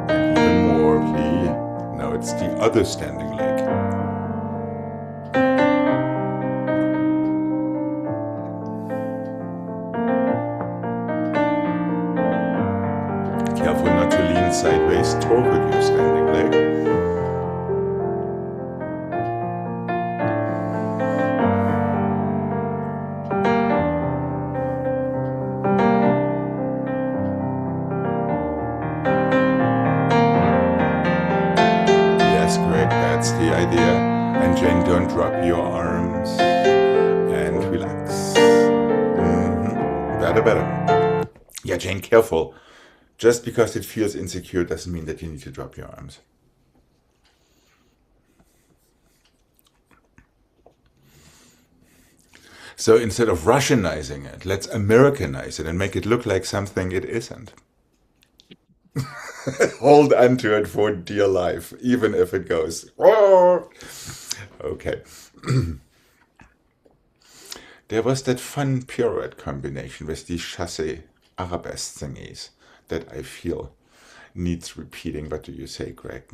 And even more, please. Now it's other standing leg. Careful not to lean sideways toward your standing leg. Yes, Greg, that's the idea. And Jane, don't drop your arms. And relax. Better, better. Yeah, Jane, careful. Just because it feels insecure doesn't mean that you need to drop your arms. So instead of Russianizing it, let's Americanize it and make it look like something it isn't. Hold on to it for dear life, even if it goes. Okay. There was that fun pirouette combination with the chassé arabesque thingies that I feel needs repeating. What do you say, Greg?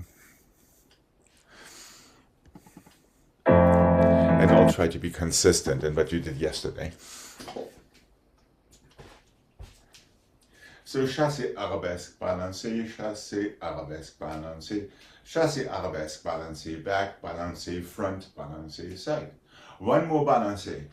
And I'll try to be consistent in what you did yesterday. So chassé arabesque balancé, chassé arabesque balancé, chassé arabesque balancé, back balancé, front balancé, side. One more balancé,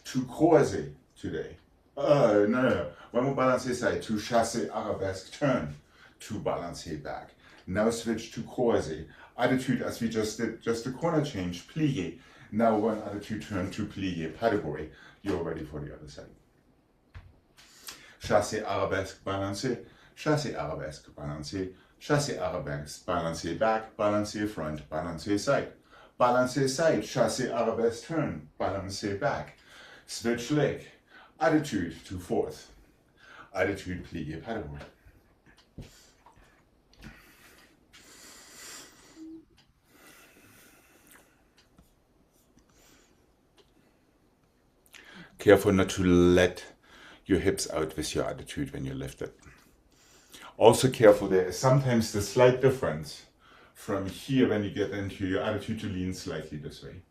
to croisé today. No. One more balancé side, to chassé arabesque turn, to balancé back. Now switch to croisé. Attitude as we just did, just a corner change, plié. Now one attitude turn to plié, pas-de-bourrée. You're ready for the other side. Chassé arabesque balancé, chassé arabesque balancé, chassé arabesque balancé back, balancé front, balancé side. Balancé side, chassé arabesque turn, balancé back. Switch leg, attitude to fourth. Attitude plié, pas-de-bourrée. Careful not to let your hips out with your attitude when you lift it. Also careful, there is sometimes the slight difference from here when you get into your attitude to lean slightly this way.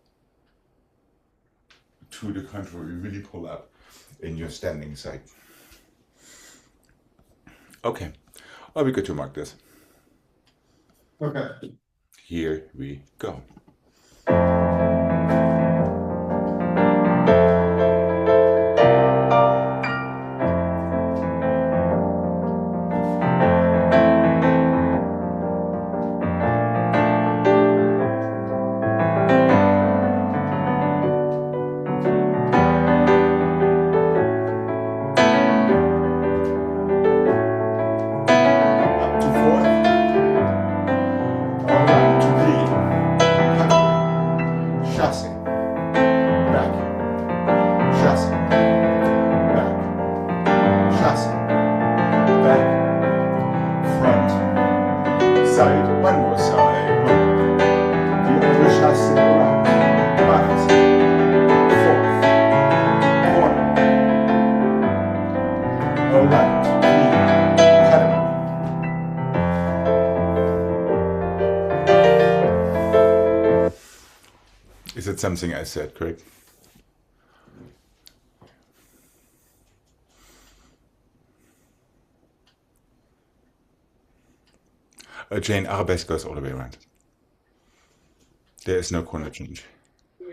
To the contrary, really pull up in your standing side. Okay, are we good to mark this? Okay. Here we go. Is it something I said, Gregg? Jane, arabesque goes all the way around. There is no corner change.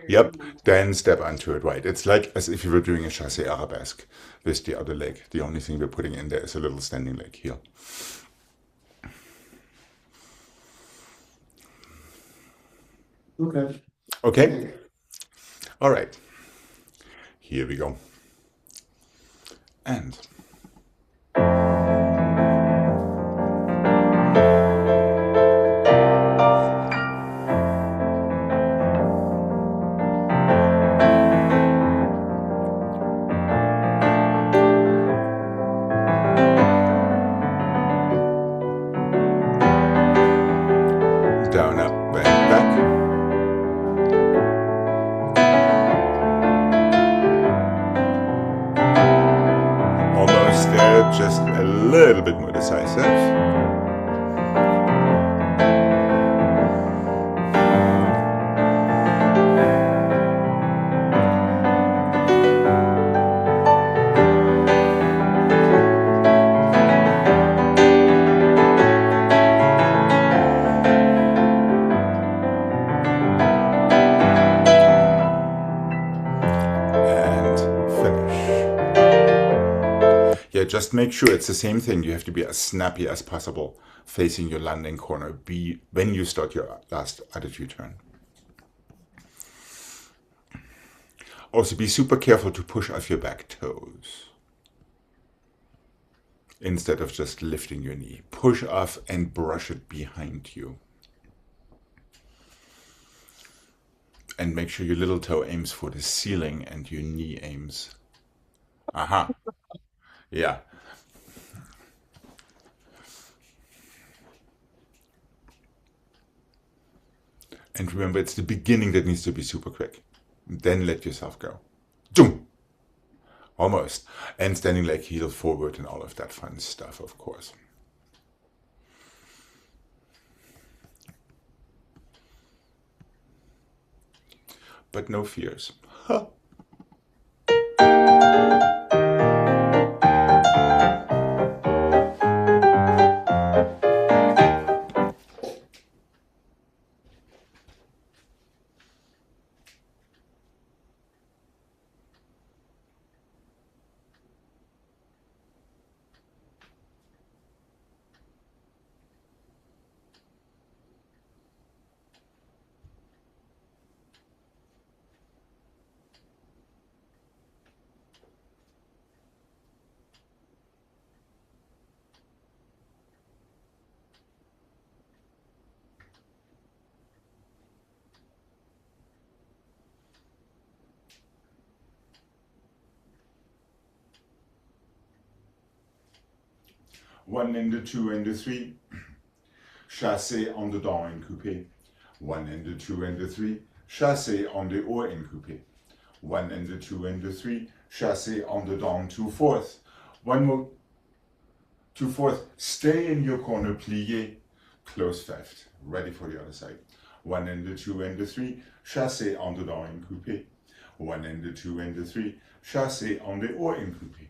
Yep, then step onto it, right. It's like as if you were doing a chassé arabesque with the other leg. The only thing we're putting in there is a little standing leg heel. Okay. Okay? All right. Here we go. And down, up, back, back. Almost there, just a little bit more decisive. just make sure it's the same thing. You have to be as snappy as possible facing your landing corner when you start your last attitude turn. Also, be super careful to push off your back toes instead of just lifting your knee. Push off and brush it behind you. And make sure your little toe aims for the ceiling and your knee aims. Aha. Yeah. And remember, it's the beginning that needs to be super quick. Then let yourself go. Doom! Almost. And standing leg heel forward and all of that fun stuff, of course. But no fears. Huh. One and the two and the three, chassé en dedans and coupé. One and the two and the three, chassé en dehors and coupé. One and the two and the three, chassé en dedans 2/4. One more 2/4. Stay in your corner, plié, close feft. Ready for the other side. One and the two and the three, chassé en dedans and coupé. One and the two and the three, chassé en dehors and coupé.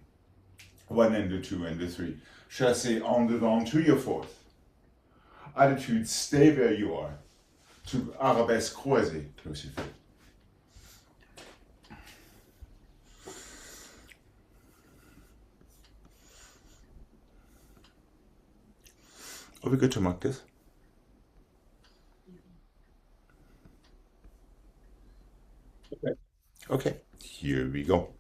One and the two and the three, chassé en dedans to your 4th. Attitude, stay where you are. To arabesque croisé, close your feet. Are we good to mark this? Okay, here we go.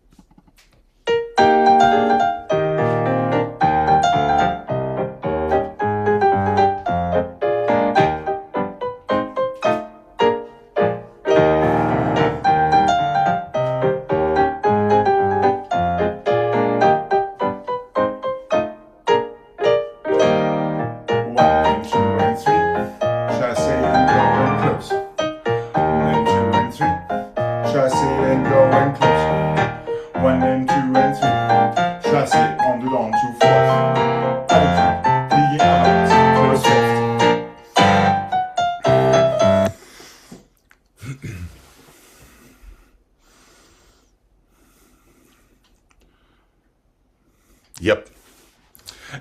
Yep.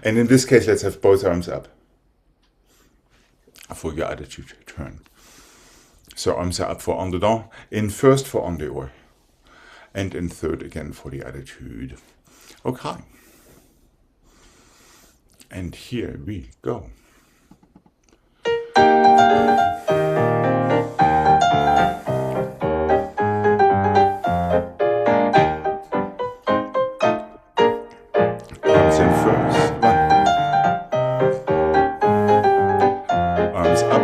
And in this case, let's have both arms up for your attitude turn. So arms are up for en dedans, in first for en dehors, and in third again for the attitude. Okay. And here we go. Arms in first, 1. Arms up,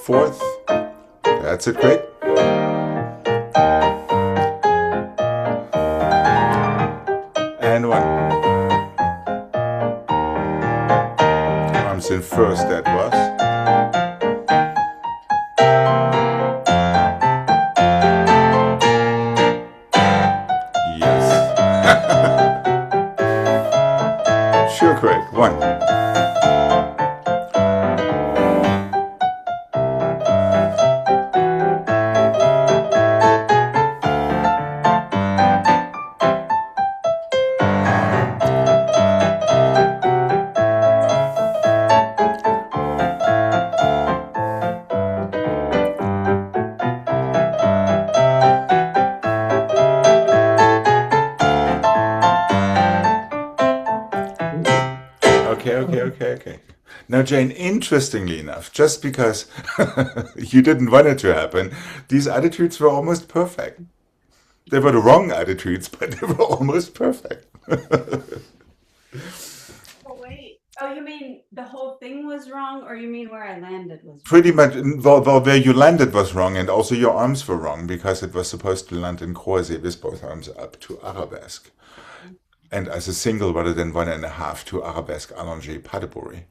4th. That's it, great. And 1. Arms in first, that was. Yes. Sure, Gregg. 1. Now, Jane, interestingly enough, just because you didn't want it to happen, these attitudes were almost perfect. They were the wrong attitudes, but they were almost perfect. Oh, wait. Oh, you mean the whole thing was wrong, or you mean where I landed was wrong? Pretty much, well, where you landed was wrong, and also your arms were wrong, because it was supposed to land in croisé with both arms up to arabesque. And as a single rather than 1.5 to arabesque allongé pas de bourrée.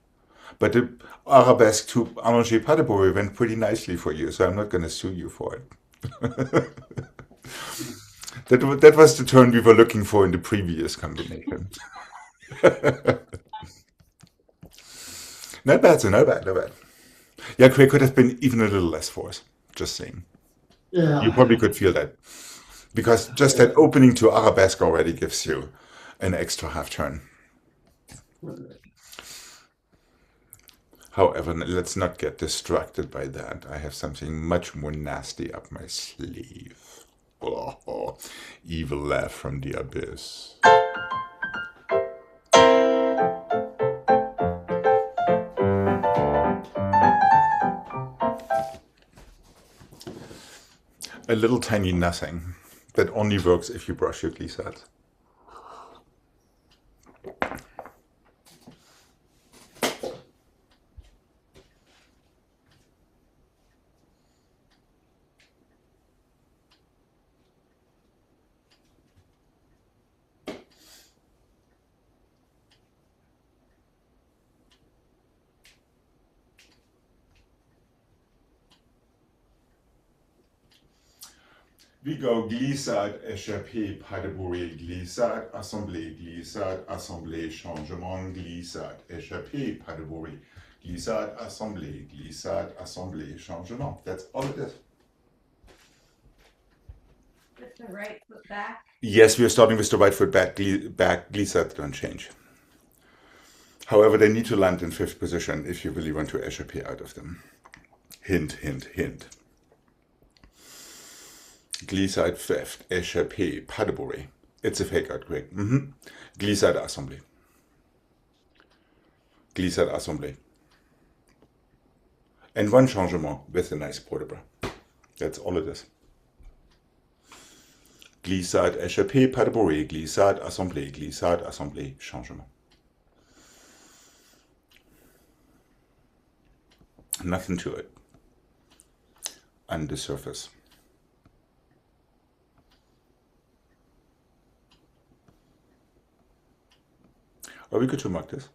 But the arabesque to allongé pas de bourrée went pretty nicely for you, so I'm not going to sue you for it. That was the turn we were looking for in the previous combination. Not bad, so not bad, not bad. Yeah, Craig could have been even a little less force, just saying. Yeah. You probably could feel that. Because just that opening to arabesque already gives you an extra half turn. However, let's not get distracted by that. I have something much more nasty up my sleeve. Oh, evil laugh from the abyss. A little tiny nothing that only works if you brush your glissade. We go glissade, échappé, pas de bourrée, glissade, assemblée, glissade, assemblée, changement, glissade, échappé, pas de bourrée, glissade, assemblée, glissade, assemblée, changement. That's all it is. With the right foot back. Yes, we are starting with the right foot back, glissade don't change. However, they need to land in 5th position if you really want to échappé out of them. Hint, hint, hint. Glissade 5th, échappé, pas de bourrée. It's a fake out, Greg. Glissade, assemblée. Glissade, assemblée. And one changement with a nice port de bras. That's all it is. Glissade, échappé, pas de bourrée, glissade, assemblée, changement. Nothing to it. On the surface. Or we could mark this.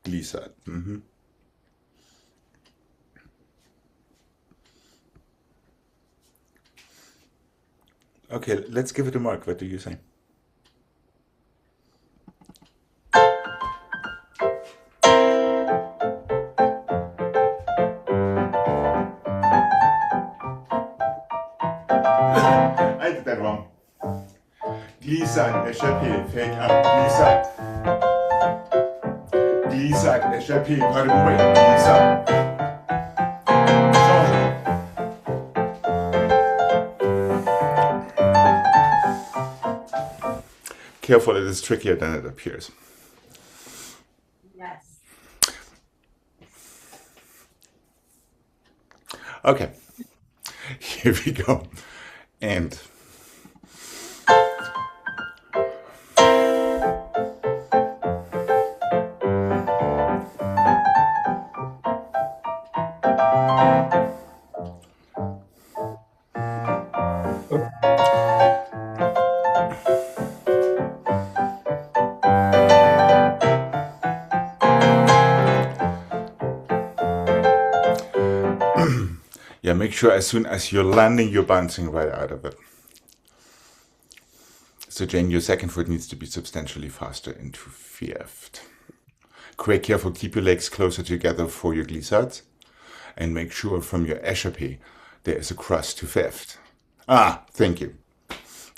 Glissade. Okay, let's give it a mark. What do you say? I did that wrong. Glissade, échappé, fake out, glissade. Glissade, échappé, pas de bourrée, glissade. Careful, it is trickier than it appears. Yes. Okay, here we go. And yeah, make sure as soon as you're landing, you're bouncing right out of it. So Jane, your second foot needs to be substantially faster into 5th. Quite careful, keep your legs closer together for your glissades. And make sure from your échappé there is a cross to 5th. Ah, thank you.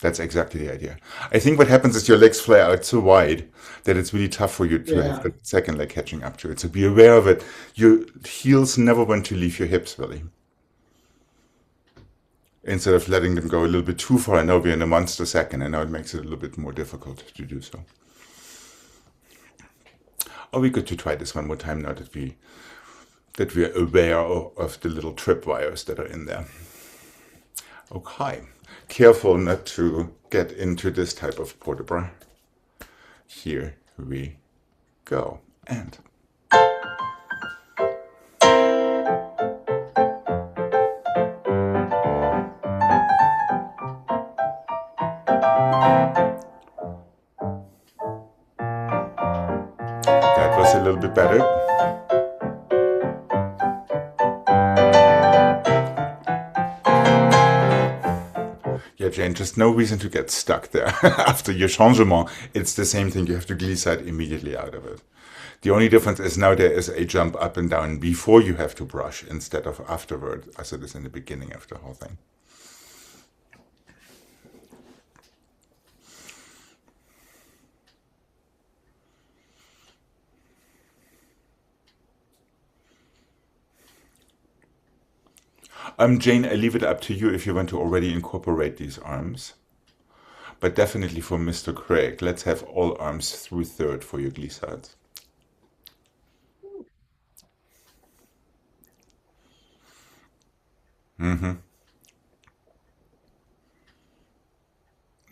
That's exactly the idea. I think what happens is your legs flare out so wide that it's really tough for you to have Yeah. the second leg catching up to it. So be aware of it. Your heels never want to leave your hips, really. Instead of letting them go a little bit too far, I know we're in a monster second, and now it makes it a little bit more difficult to do so. Are we good to try this one more time now that we're aware of the little tripwires that are in there? Okay. Careful not to get into this type of vertebra. Here we go. And that was a little bit better. Yeah, Jane, just no reason to get stuck there. After your changement, it's the same thing. You have to glissade immediately out of it. The only difference is now there is a jump up and down before you have to brush instead of afterward, as it is in the beginning of the whole thing. Jane, I leave it up to you if you want to already incorporate these arms. But definitely for Mr. Gregg, let's have all arms through third for your glissades. Mm-hmm.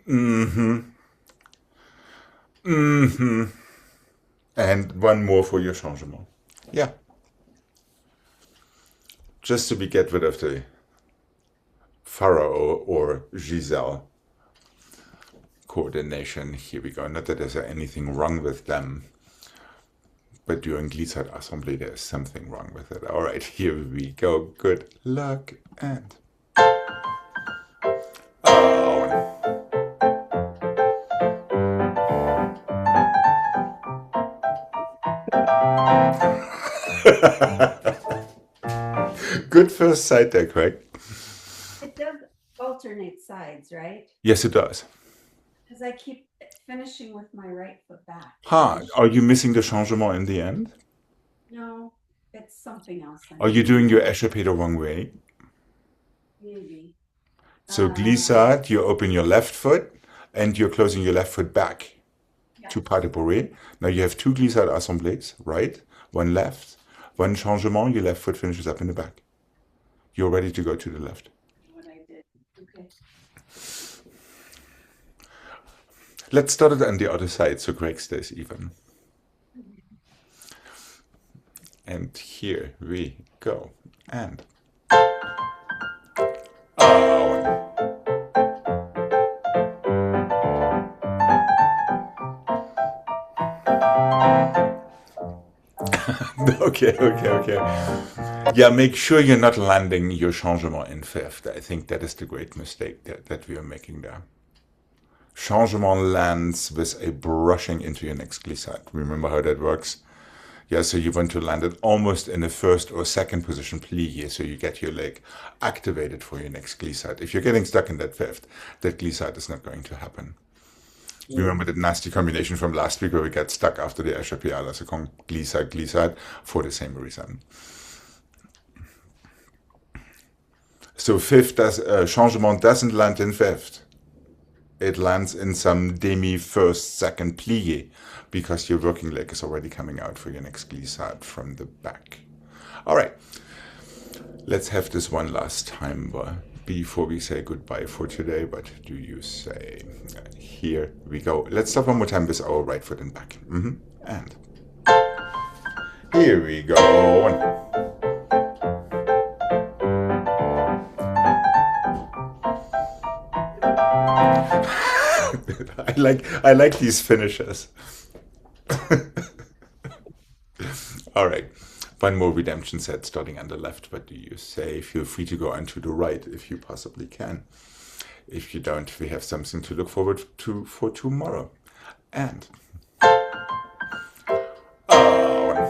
Mm-hmm. Mm-hmm. And one more for your changement. Yeah. Just to get rid of the Pharaoh or Giselle coordination. Here we go. Not that there's anything wrong with them, but during glissade assembly there's something wrong with it. All right, here we go. Good luck and oh. Good first sight there, Craig. It does alternate sides, right? Yes, it does. Because I keep finishing with my right foot back. Huh, are you missing the changement in the end? No, it's something else. Are you doing your échappée the wrong way? Maybe. So glissade, you open your left foot and you're closing your left foot back to pas de bourrée. Now you have two glissade assemblées, right? One left, one changement, your left foot finishes up in the back. You're ready to go to the left. What I did. Okay. Let's start it on the other side so Gregg stays even. And here we go. And oh. Okay. Yeah, make sure you're not landing your changement in fifth. I think that is the great mistake that we are making there. Changement lands with a brushing into your next glissade. Remember how that works? Yeah, so you want to land it almost in the first or second position plié, so you get your leg activated for your next glissade. If you're getting stuck in that fifth, that glissade is not going to happen. Remember that nasty combination from last week where we got stuck after the échappée à la seconde, glissade, for the same reason. So changement doesn't land in fifth. It lands in some demi first, second plié because your working leg is already coming out for your next glissade from the back. All right, let's have this one last time before we say goodbye for today. What do you say? Here we go. Let's start one more time with our right foot in back. And here we go. I like these finishes. All right, one more redemption set starting on the left. What do you say? Feel free to go on to the right if you possibly can. If you don't, we have something to look forward to for tomorrow. And oh.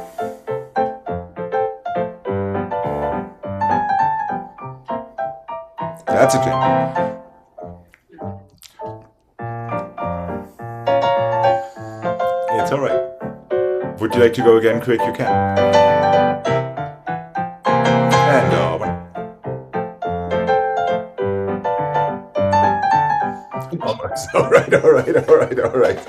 That's a jam. Would you like to go again, Craig? You can. And one. Almost. All right, all right, all right, all right.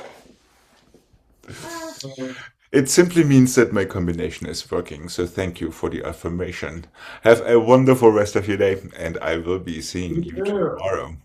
It simply means that my combination is working, so thank you for the affirmation. Have a wonderful rest of your day, and I will be seeing you tomorrow.